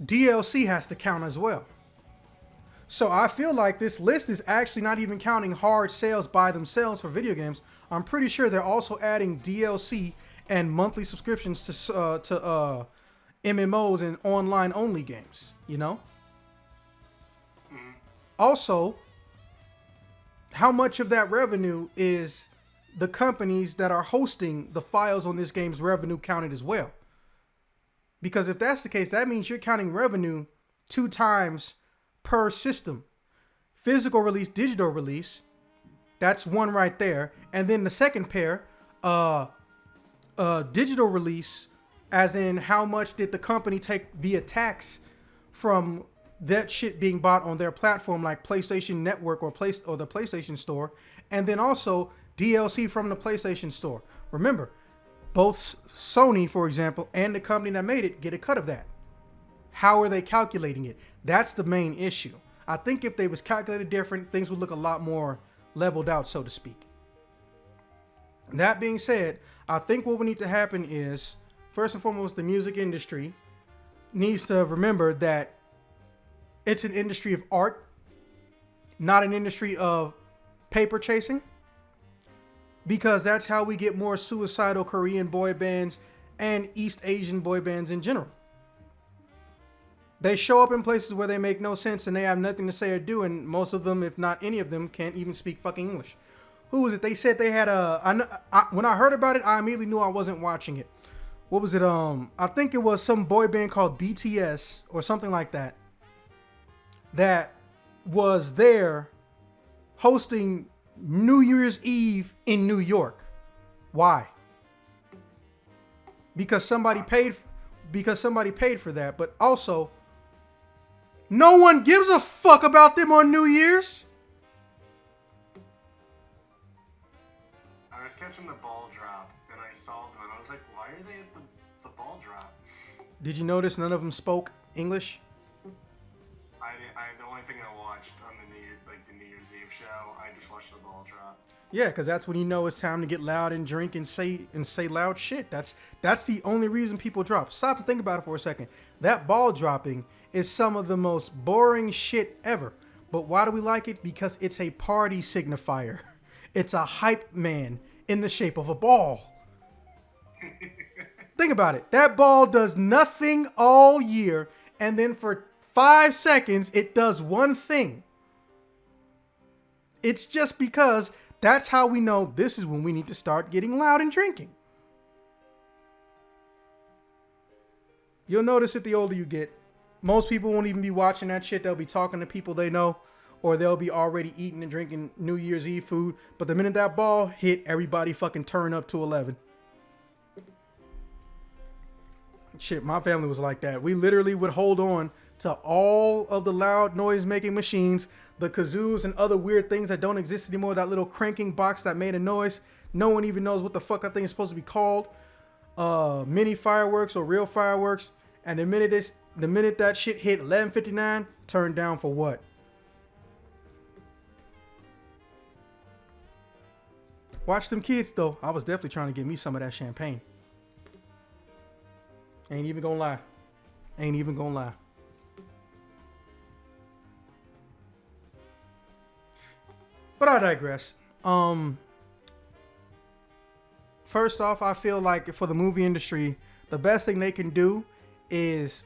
DLC has to count as well. So I feel like this list is actually not even counting hard sales by themselves for video games. I'm pretty sure they're also adding DLC and monthly subscriptions to MMOs and online only games, you know? Also, how much of that revenue is the companies that are hosting the files on this game's revenue counted as well? Because if that's the case, that means you're counting revenue 2 times per system. Physical release, digital release, that's one right there. And then the second pair, digital release, as in how much did the company take via tax from that shit being bought on their platform like PlayStation Network or the PlayStation Store, and then also DLC from the PlayStation Store. Remember, both Sony, for example, and the company that made it get a cut of that. How are they calculating it? That's the main issue. I think if they was calculated different, things would look a lot more leveled out, so to speak. That being said, I think what would need to happen is, first and foremost, the music industry needs to remember that it's an industry of art, not an industry of paper chasing. Because that's how we get more suicidal Korean boy bands and East Asian boy bands in general. They show up in places where they make no sense and they have nothing to say or do, and most of them, if not any of them, can't even speak fucking English. Who was it? They said they had when I heard about it, I immediately knew I wasn't watching it. What was it? I think it was some boy band called BTS or something like that. That was there hosting New Year's Eve in New York. Why? Because somebody paid for that, but also no one gives a fuck about them on New Year's. I was catching the ball drop and I saw them and I was like, why are they at the ball drop? Did you notice none of them spoke English? The only thing I watched on the like the New Year's Eve show, I just watch the ball drop. Yeah, because that's when you know it's time to get loud and drink and say loud shit. That's the only reason people drop. Stop and think about it for a second. That ball dropping is some of the most boring shit ever. But why do we like it? Because it's a party signifier. It's a hype man in the shape of a ball. Think about it. That ball does nothing all year, and then for 5 seconds, it does one thing. It's just because that's how we know this is when we need to start getting loud and drinking. You'll notice it the older you get. Most people won't even be watching that shit. They'll be talking to people they know, or they'll be already eating and drinking New Year's Eve food. But the minute that ball hit, everybody fucking turn up to 11. Shit, my family was like that. We literally would hold on to all of the loud noise-making machines, the kazoos and other weird things that don't exist anymore, that little cranking box that made a noise. No one even knows what the fuck that thing is supposed to be called. Mini fireworks or real fireworks. And the minute that shit hit 11:59, turned down for what? Watch them kids, though. I was definitely trying to get me some of that champagne. Ain't even gonna lie. Ain't even gonna lie. But I digress. First off, I feel like for the movie industry, the best thing they can do is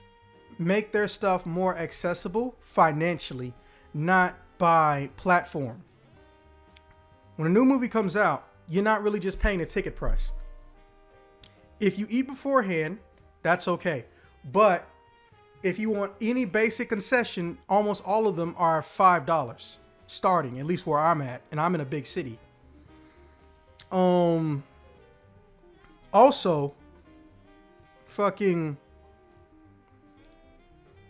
make their stuff more accessible financially, not by platform. When a new movie comes out, you're not really just paying a ticket price. If you eat beforehand, that's okay. But if you want any basic concession, almost all of them are $5 starting, at least where I'm at, and I'm in a big city. Also,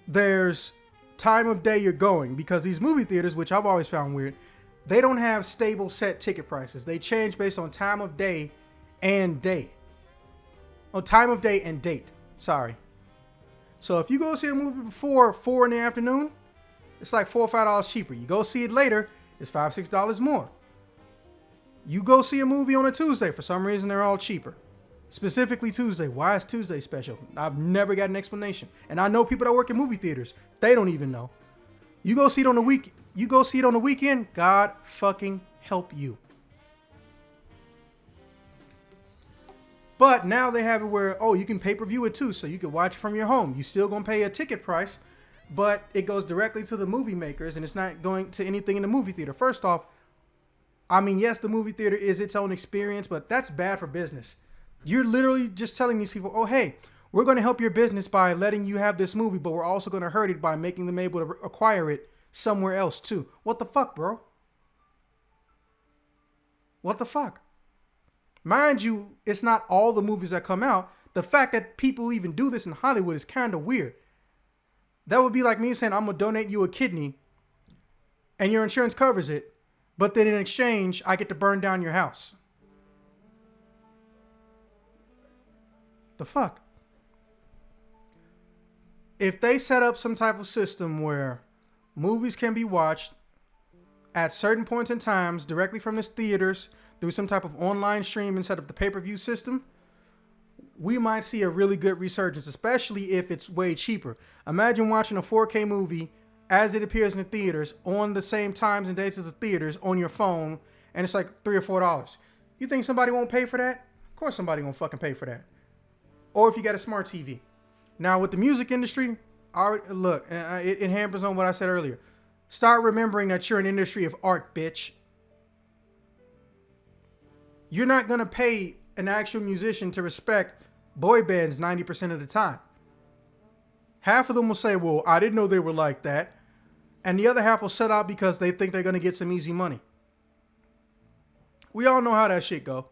there's time of day you're going, because these movie theaters, which I've always found weird, they don't have stable set ticket prices. They change based on time of day and day. Oh, time of day and date. Sorry. So if you go see a movie before 4 in the afternoon, it's like $4 or $5 cheaper. You go see it later, it's $5, $6 more. You go see a movie on a Tuesday, for some reason they're all cheaper. Specifically Tuesday. Why is Tuesday special? I've never got an explanation. And I know people that work in movie theaters, they don't even know. You go see it on the weekend, God fucking help you. But now they have it where, you can pay-per-view it too, so you can watch it from your home. You still gonna pay a ticket price, but it goes directly to the movie makers, and it's not going to anything in the movie theater. First off, I mean, yes, the movie theater is its own experience, but that's bad for business. You're literally just telling these people, hey, we're going to help your business by letting you have this movie, but we're also going to hurt it by making them able to acquire it somewhere else too. What the fuck, bro? What the fuck? Mind you, it's not all the movies that come out. The fact that people even do this in Hollywood is kind of weird. That would be like me saying, I'm going to donate you a kidney and your insurance covers it, but then in exchange, I get to burn down your house. The fuck? If they set up some type of system where movies can be watched at certain points in times directly from the theaters through some type of online stream instead of the pay-per-view system, we might see a really good resurgence, especially if it's way cheaper. Imagine watching a 4K movie as it appears in the theaters on the same times and dates as the theaters on your phone, and it's like $3 or $4. You think somebody won't pay for that? Of course somebody won't fucking pay for that. Or if you got a smart TV. Now with the music industry, look, it hampers on what I said earlier. Start remembering that you're an industry of art, bitch. You're not going to pay an actual musician to respect boy bands 90% of the time. Half of them will say, well, I didn't know they were like that. And the other half will set out because they think they're going to get some easy money. We all know how that shit go.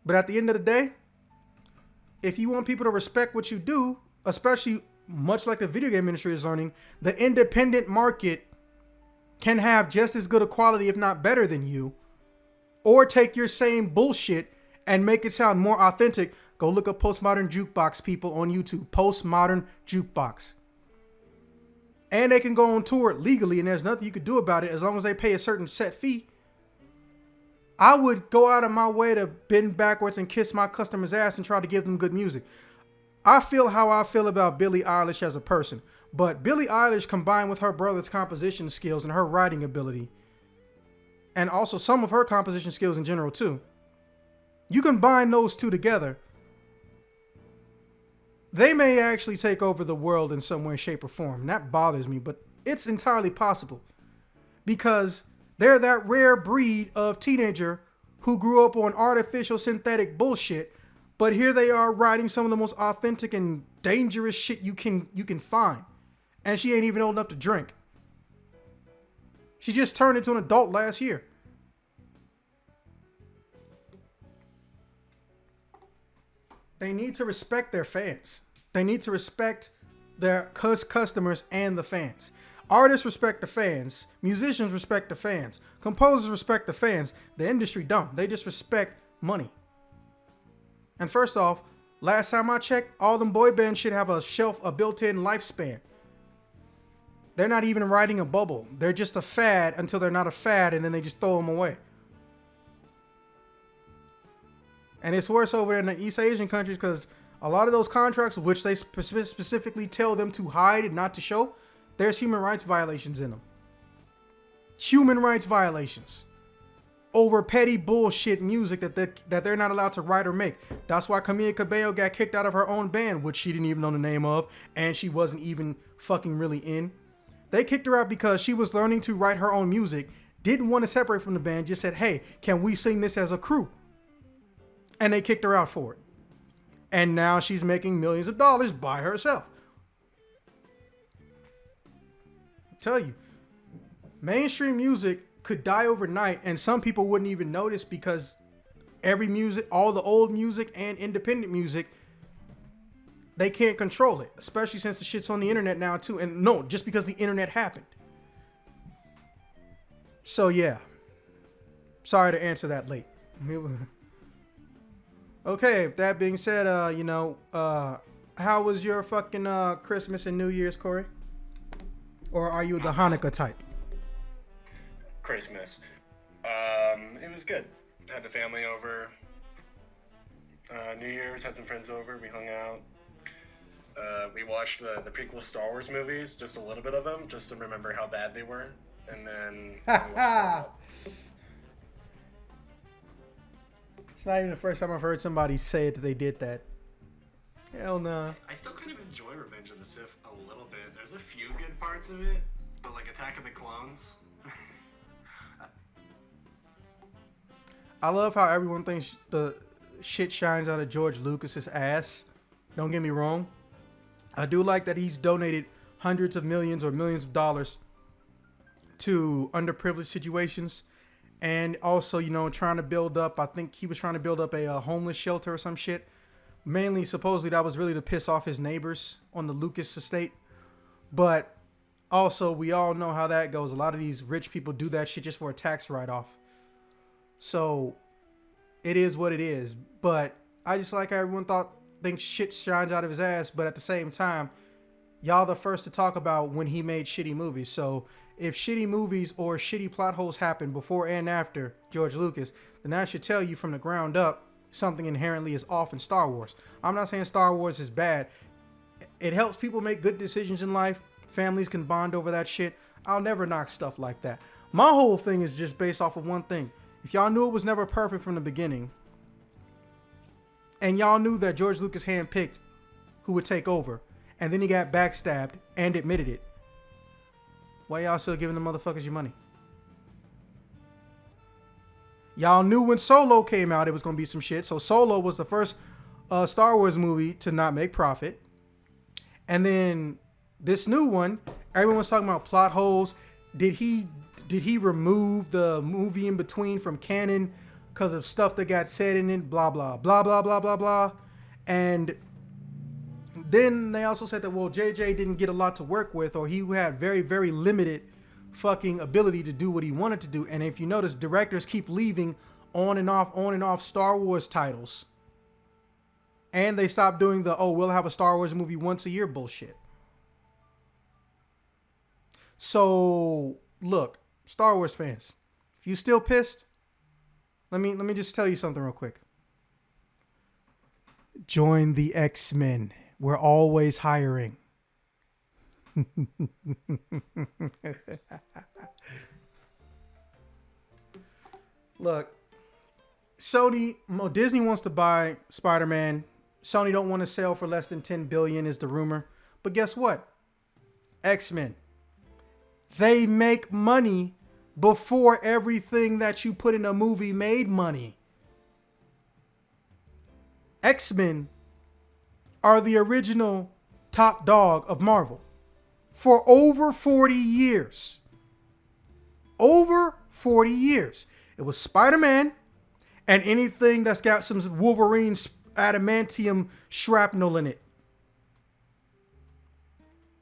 But at the end of the day, if you want people to respect what you do, especially much like the video game industry is learning, the independent market can have just as good a quality, if not better than you, or take your same bullshit and make it sound more authentic. Go look up Postmodern Jukebox, people, on YouTube. Postmodern Jukebox. and they can go on tour legally, and there's nothing you could do about it as long as they pay a certain set fee, I would go out of my way to bend backwards and kiss my customer's ass and try to give them good music. I feel how I feel about Billie Eilish as a person, but Billie Eilish combined with her brother's composition skills and her writing ability, and also some of her composition skills in general too, you combine those two together, they may actually take over the world in some way, shape, or form. And that bothers me, but it's entirely possible because they're that rare breed of teenager who grew up on artificial synthetic bullshit, but here they are writing some of the most authentic and dangerous shit you can find. And she ain't even old enough to drink. She just turned into an adult last year. They need to respect their fans. They need to respect their customers and the fans. Artists respect the fans. Musicians respect the fans. Composers respect the fans. The industry don't. They just respect money. And first off, last time I checked, all them boy bands should have a built-in lifespan. They're not even riding a bubble. They're just a fad until they're not a fad, and then they just throw them away. And it's worse over in the East Asian countries because a lot of those contracts, which they specifically tell them to hide and not to show, there's human rights violations in them. Human rights violations over petty bullshit music that they're not allowed to write or make. That's why Camila Cabello got kicked out of her own band, which she didn't even know the name of, and she wasn't even fucking really in. They kicked her out because she was learning to write her own music, didn't want to separate from the band, just said, hey, can we sing this as a crew? And they kicked her out for it. And now she's making millions of dollars by herself. I tell you, mainstream music could die overnight and some people wouldn't even notice because every music, all the old music and independent music, they can't control it, especially since the shit's on the internet now too. And no, just because the internet happened. So yeah, sorry to answer that late. Okay, with that being said, how was your fucking Christmas and New Year's, Corey? Or are you the Hanukkah type? Christmas. It was good. Had the family over. New Year's, had some friends over. We hung out. We watched the prequel Star Wars movies, just a little bit of them, just to remember how bad they were. And then... It's not even the first time I've heard somebody say it that they did that. Hell no. I still kind of enjoy Revenge of the Sith a little bit. There's a few good parts of it, but like Attack of the Clones. I love how everyone thinks the shit shines out of George Lucas's ass. Don't get me wrong. I do like that he's donated hundreds of millions or millions of dollars to underprivileged situations. And also, trying to build up, I think he was trying to build up a homeless shelter or some shit. Mainly, supposedly, that was really to piss off his neighbors on the Lucas estate. But also, we all know how that goes. A lot of these rich people do that shit just for a tax write-off. So, it is what it is. But I just like how everyone thinks shit shines out of his ass. But at the same time, y'all the first to talk about when he made shitty movies. So, if shitty movies or shitty plot holes happen before and after George Lucas, then that should tell you from the ground up something inherently is off in Star Wars. I'm not saying Star Wars is bad. It helps people make good decisions in life. Families can bond over that shit. I'll never knock stuff like that. My whole thing is just based off of one thing. If y'all knew it was never perfect from the beginning, and y'all knew that George Lucas handpicked who would take over, and then he got backstabbed and admitted it, why y'all still giving the motherfuckers your money? Y'all knew when Solo came out it was going to be some shit. So Solo was the first Star Wars movie to not make profit. And then this new one, everyone's talking about plot holes. Did he remove the movie in between from canon because of stuff that got said in it? Blah, blah, blah, blah, blah, blah, blah. And then they also said that, well, JJ didn't get a lot to work with, or he had very, very limited fucking ability to do what he wanted to do. And if you notice, directors keep leaving on and off Star Wars titles. And they stopped doing we'll have a Star Wars movie once a year bullshit. So look, Star Wars fans, if you still pissed, let me just tell you something real quick. Join the X-Men. We're always hiring. Look, Disney wants to buy Spider-Man. Sony don't want to sell for less than $10 billion is the rumor. But guess what? X-Men. They make money before everything that you put in a movie made money. X-Men are the original top dog of Marvel for over 40 years. Over 40 years. It was Spider-Man and anything that's got some Wolverine adamantium shrapnel in it.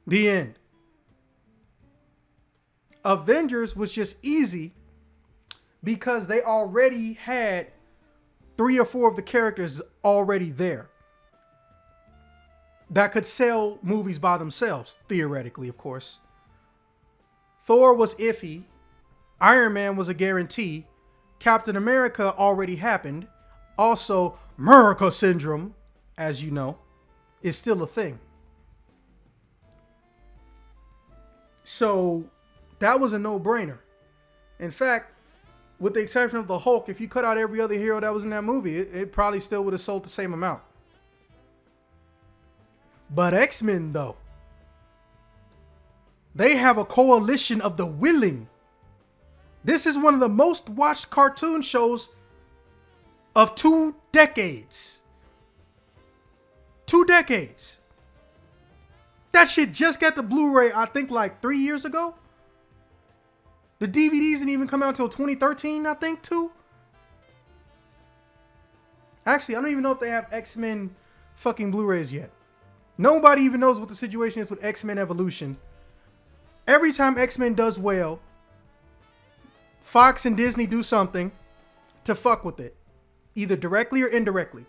The end. Avengers was just easy because they already had 3 or 4 of the characters already there that could sell movies by themselves, theoretically, of course. Thor was iffy. Iron Man was a guarantee. Captain America already happened. Also, America syndrome, as you know, is still a thing. So that was a no-brainer. In fact, with the exception of the Hulk, if you cut out every other hero that was in that movie, it probably still would have sold the same amount. But X-Men, though, they have a coalition of the willing. This is one of the most watched cartoon shows of 2 decades. 2 decades. That shit just got the Blu-ray, I think, like 3 years ago. The DVDs didn't even come out until 2013, I think, too. Actually, I don't even know if they have X-Men fucking Blu-rays yet. Nobody even knows what the situation is with X-Men Evolution. Every time X-Men does well, Fox and Disney do something to fuck with it, either directly or indirectly.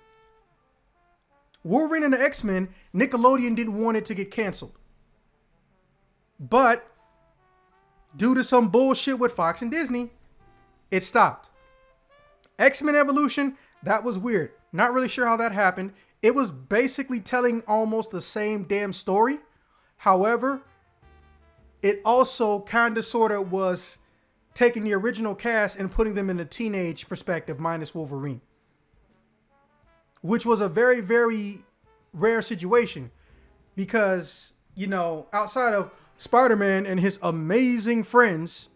Wolverine and the X-Men, Nickelodeon didn't want it to get canceled. But due to some bullshit with Fox and Disney, it stopped. X-Men Evolution, that was weird. Not really sure how that happened. It was basically telling almost the same damn story. However, it also kind of sort of was taking the original cast and putting them in a teenage perspective minus Wolverine. Which was a very, very rare situation. Because, you know, outside of Spider-Man and his amazing friends,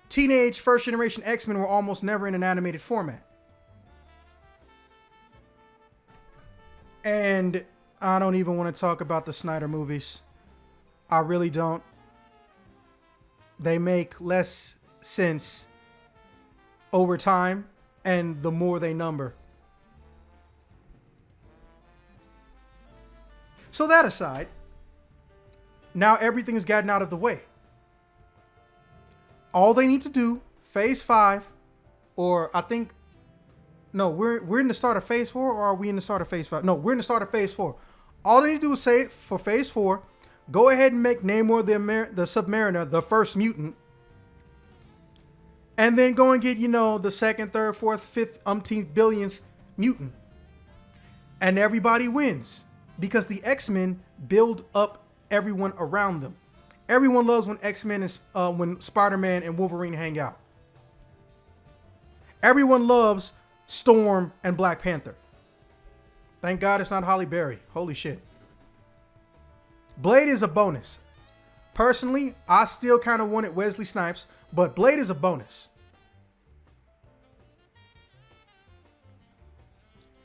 teenage first generation X-Men were almost never in an animated format. And I don't even want to talk about the Snyder movies. I really don't. They make less sense over time and the more they number. So that aside, now everything has gotten out of the way. All they need to do, phase 5, or I think, no, we're in the start of phase 4, or are we in the start of phase 5? No, we're in the start of phase 4. All they need to do is say for phase 4, go ahead and make Namor the Submariner the first mutant. And then go and get, you know, the 2nd, 3rd, 4th, 5th, umpteenth, billionth mutant. And everybody wins. Because the X-Men build up everyone around them. Everyone loves when X-Men and when Spider-Man and Wolverine hang out. Everyone loves Storm and Black Panther. Thank God it's not Halle Berry. Holy shit. Blade is a bonus. Personally, I still kind of wanted Wesley Snipes, but Blade is a bonus.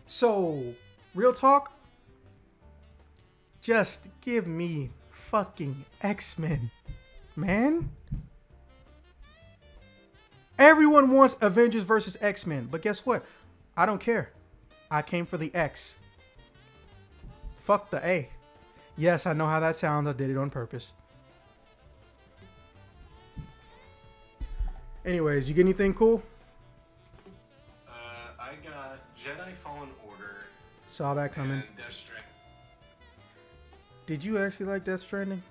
So, real talk, just give me fucking X-Men, man. Everyone wants Avengers versus X-Men, but guess what? I don't care. I came for the X. Fuck the A. Yes, I know how that sounds. I did it on purpose. Anyways, you get anything cool? I got Jedi Fallen Order. Saw that coming. And Death Stranding. Did you actually like Death Stranding?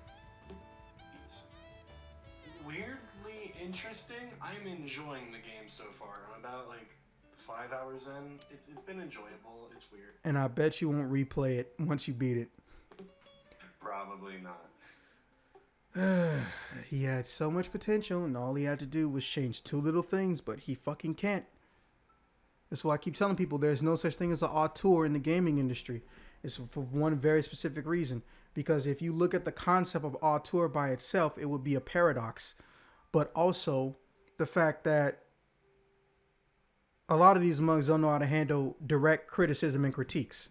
interesting. I'm enjoying the game so far. I'm about like 5 hours in. It's been enjoyable. It's weird. And I bet you won't replay it once you beat it. Probably not. He had so much potential, and all he had to do was change 2 little things, but he fucking can't. That's why I keep telling people there's no such thing as an auteur in the gaming industry. It's for one very specific reason. Because if you look at the concept of auteur by itself, it would be a paradox. But also the fact that a lot of these mugs don't know how to handle direct criticism and critiques.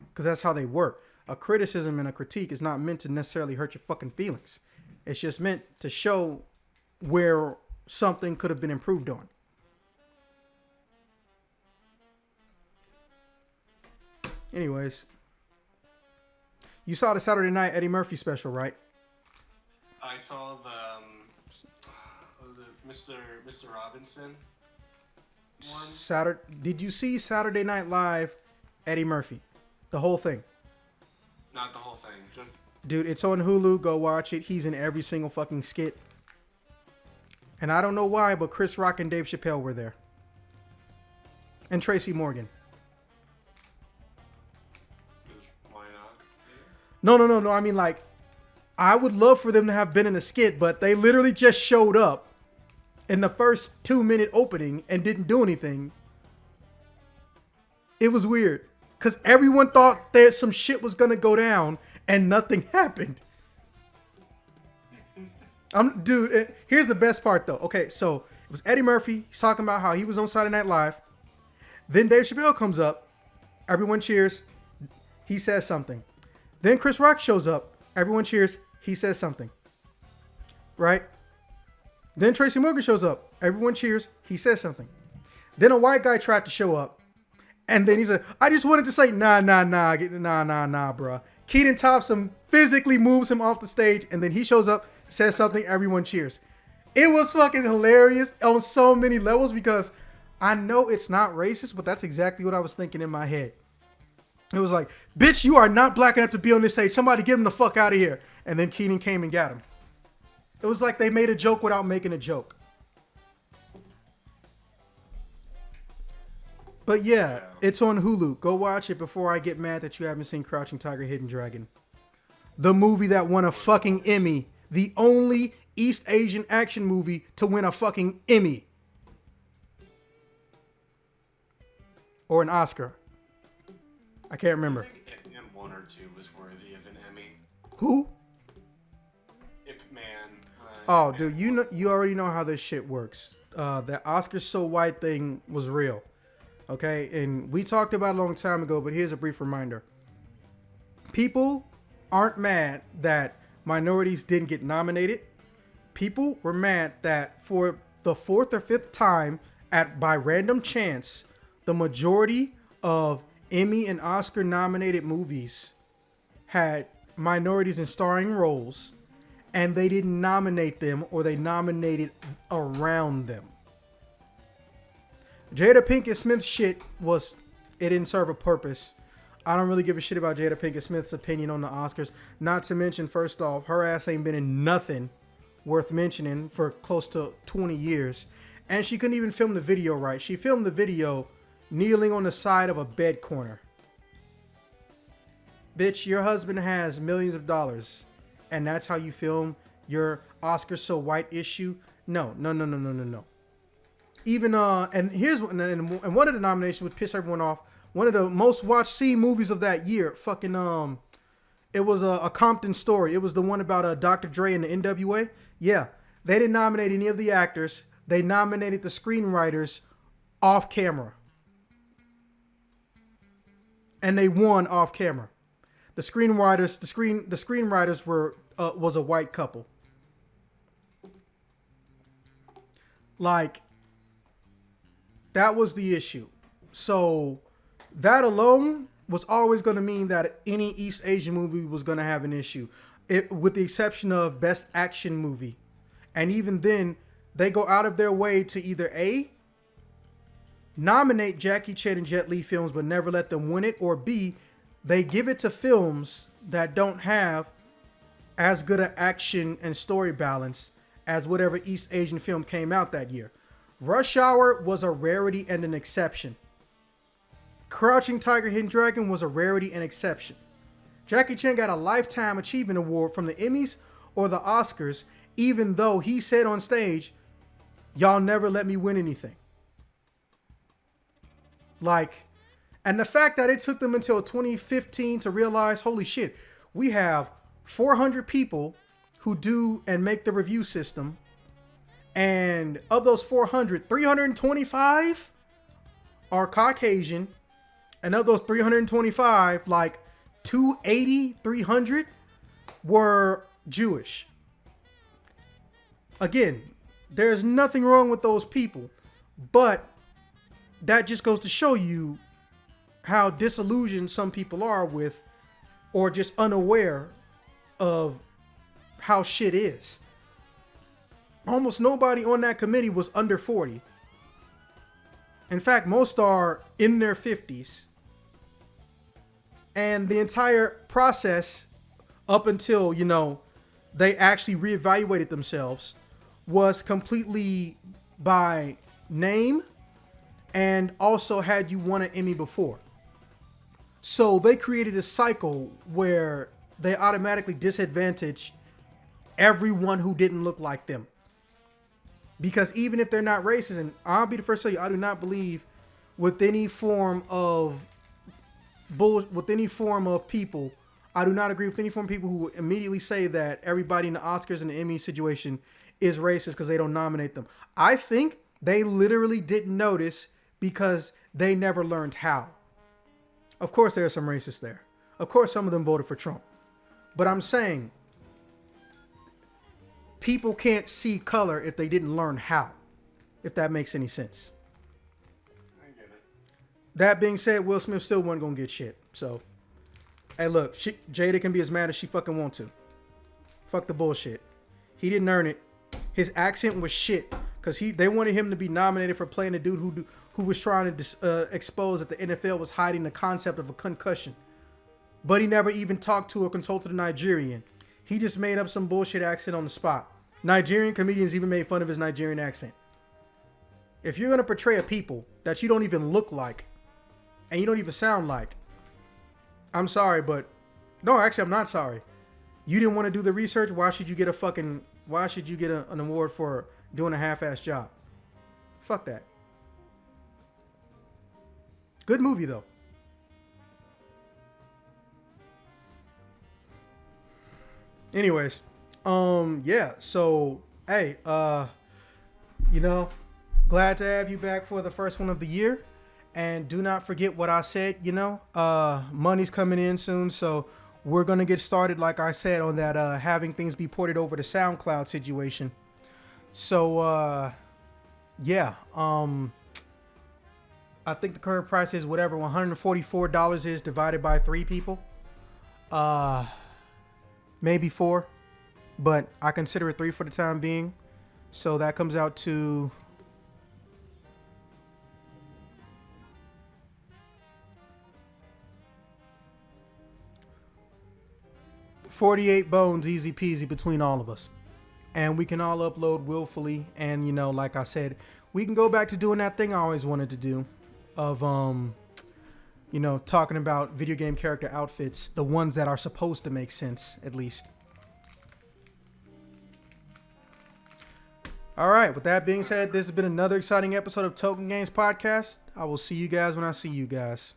Because that's how they work. A criticism and a critique is not meant to necessarily hurt your fucking feelings. It's just meant to show where something could have been improved on. Anyways, you saw the Saturday night Eddie Murphy special, right? I saw the was it Mr. Robinson one? Did you see Saturday Night Live Eddie Murphy? The whole thing. Not the whole thing, just... Dude, it's on Hulu. Go watch it. He's in every single fucking skit. And I don't know why, but Chris Rock and Dave Chappelle were there. And Tracy Morgan. Why not? No. I mean, like, I would love for them to have been in a skit, but they literally just showed up in the first 2-minute opening and didn't do anything. It was weird. Because everyone thought that some shit was going to go down and nothing happened. Dude, here's the best part, though. Okay, so it was Eddie Murphy. He's talking about how he was on Saturday Night Live. Then Dave Chappelle comes up. Everyone cheers. He says something. Then Chris Rock shows up. Everyone cheers. He says something. Right? Then Tracy Morgan shows up. Everyone cheers. He says something. Then a white guy tried to show up. And then he said, I just wanted to say, nah, bruh. Keaton Thompson physically moves him off the stage. And then he shows up, says something, everyone cheers. It was fucking hilarious on so many levels because I know it's not racist, but that's exactly what I was thinking in my head. It was like, bitch, you are not black enough to be on this stage. Somebody get him the fuck out of here. And then Keaton came and got him. It was like they made a joke without making a joke. But yeah, it's on Hulu. Go watch it before I get mad that you haven't seen Crouching Tiger, Hidden Dragon. The movie that won a fucking Emmy. The only East Asian action movie to win a fucking Emmy. Or an Oscar. I can't remember. I think Ip Man 1 or 2 was worthy of an Emmy. Who? Ip Man. Oh, dude, you already know how this shit works. The Oscar So White thing was real. Okay, and we talked about it a long time ago, but here's a brief reminder. People aren't mad that minorities didn't get nominated. People were mad that for the 4th or 5th time, by random chance, the majority of Emmy and Oscar nominated movies had minorities in starring roles, and they didn't nominate them, or they nominated around them. Jada Pinkett Smith's shit it didn't serve a purpose. I don't really give a shit about Jada Pinkett Smith's opinion on the Oscars. Not to mention, first off, her ass ain't been in nothing worth mentioning for close to 20 years. And she couldn't even film the video right. She filmed the video kneeling on the side of a bed corner. Bitch, your husband has millions of dollars, and that's how you film your Oscar So White issue? No. Even and here's one, and one of the nominations would piss everyone off. One of the most watched movies of that year, it was a Compton Story. It was the one about Dr. Dre and the NWA. Yeah, they didn't nominate any of the actors. They nominated the screenwriters off camera, and they won off camera. The screenwriters was a white couple. Like, that was the issue. So that alone was always going to mean that any East Asian movie was going to have an issue, with the exception of Best Action Movie. And even then, they go out of their way to either A, nominate Jackie Chan and Jet Li films but never let them win it, or B, they give it to films that don't have as good an action and story balance as whatever East Asian film came out that year. Rush Hour was a rarity and an exception. Crouching Tiger, Hidden Dragon was a rarity and exception. Jackie Chan got a Lifetime Achievement Award from the Emmys or the Oscars, even though he said on stage, y'all never let me win anything. Like, and the fact that it took them until 2015 to realize, holy shit, we have 400 people who do and make the review system. And of those 400, 325 are Caucasian. And of those 325, like 280, 300 were Jewish. Again, there's nothing wrong with those people. But that just goes to show you how disillusioned some people are with, or just unaware of how shit is. Almost nobody on that committee was under 40. In fact, most are in their 50s. And the entire process up until, you know, they actually reevaluated themselves was completely by name, and also had you won an Emmy before. So they created a cycle where they automatically disadvantaged everyone who didn't look like them. Because even if they're not racist, and I'll be the first to tell you, I do not believe with any form of people, I do not agree with any form of people who immediately say that everybody in the Oscars and the Emmy situation is racist because they don't nominate them. I think they literally didn't notice because they never learned how. Of course, there are some racists there. Of course, some of them voted for Trump. But I'm saying people can't see color if they didn't learn how, if that makes any sense. I get it. That being said, Will Smith still wasn't going to get shit. So, hey, look, Jada can be as mad as she fucking want to. Fuck the bullshit. He didn't earn it. His accent was shit because they wanted him to be nominated for playing a dude who was trying to expose that the NFL was hiding the concept of a concussion. But he never even talked to or consulted a Nigerian. He just made up some bullshit accent on the spot. Nigerian comedians even made fun of his Nigerian accent. If you're going to portray a people that you don't even look like and you don't even sound like, I'm sorry, but no, actually, I'm not sorry. You didn't want to do the research. Why should you get an award for doing a half-ass job? Fuck that. Good movie though. Anyways, yeah, so hey, you know, glad to have you back for the first one of the year. And do not forget what I said, you know, money's coming in soon, so we're gonna get started, like I said, on that having things be ported over to SoundCloud situation. So yeah, I think the current price is whatever $144 is divided by 3 people. Maybe 4, but I consider it 3 for the time being. So that comes out to $48 bones, easy peasy between all of us. And we can all upload willfully. And, you know, like I said, we can go back to doing that thing I always wanted to do of, you know, talking about video game character outfits, the ones that are supposed to make sense, at least. All right, with that being said, this has been another exciting episode of Token Games Podcast. I will see you guys when I see you guys.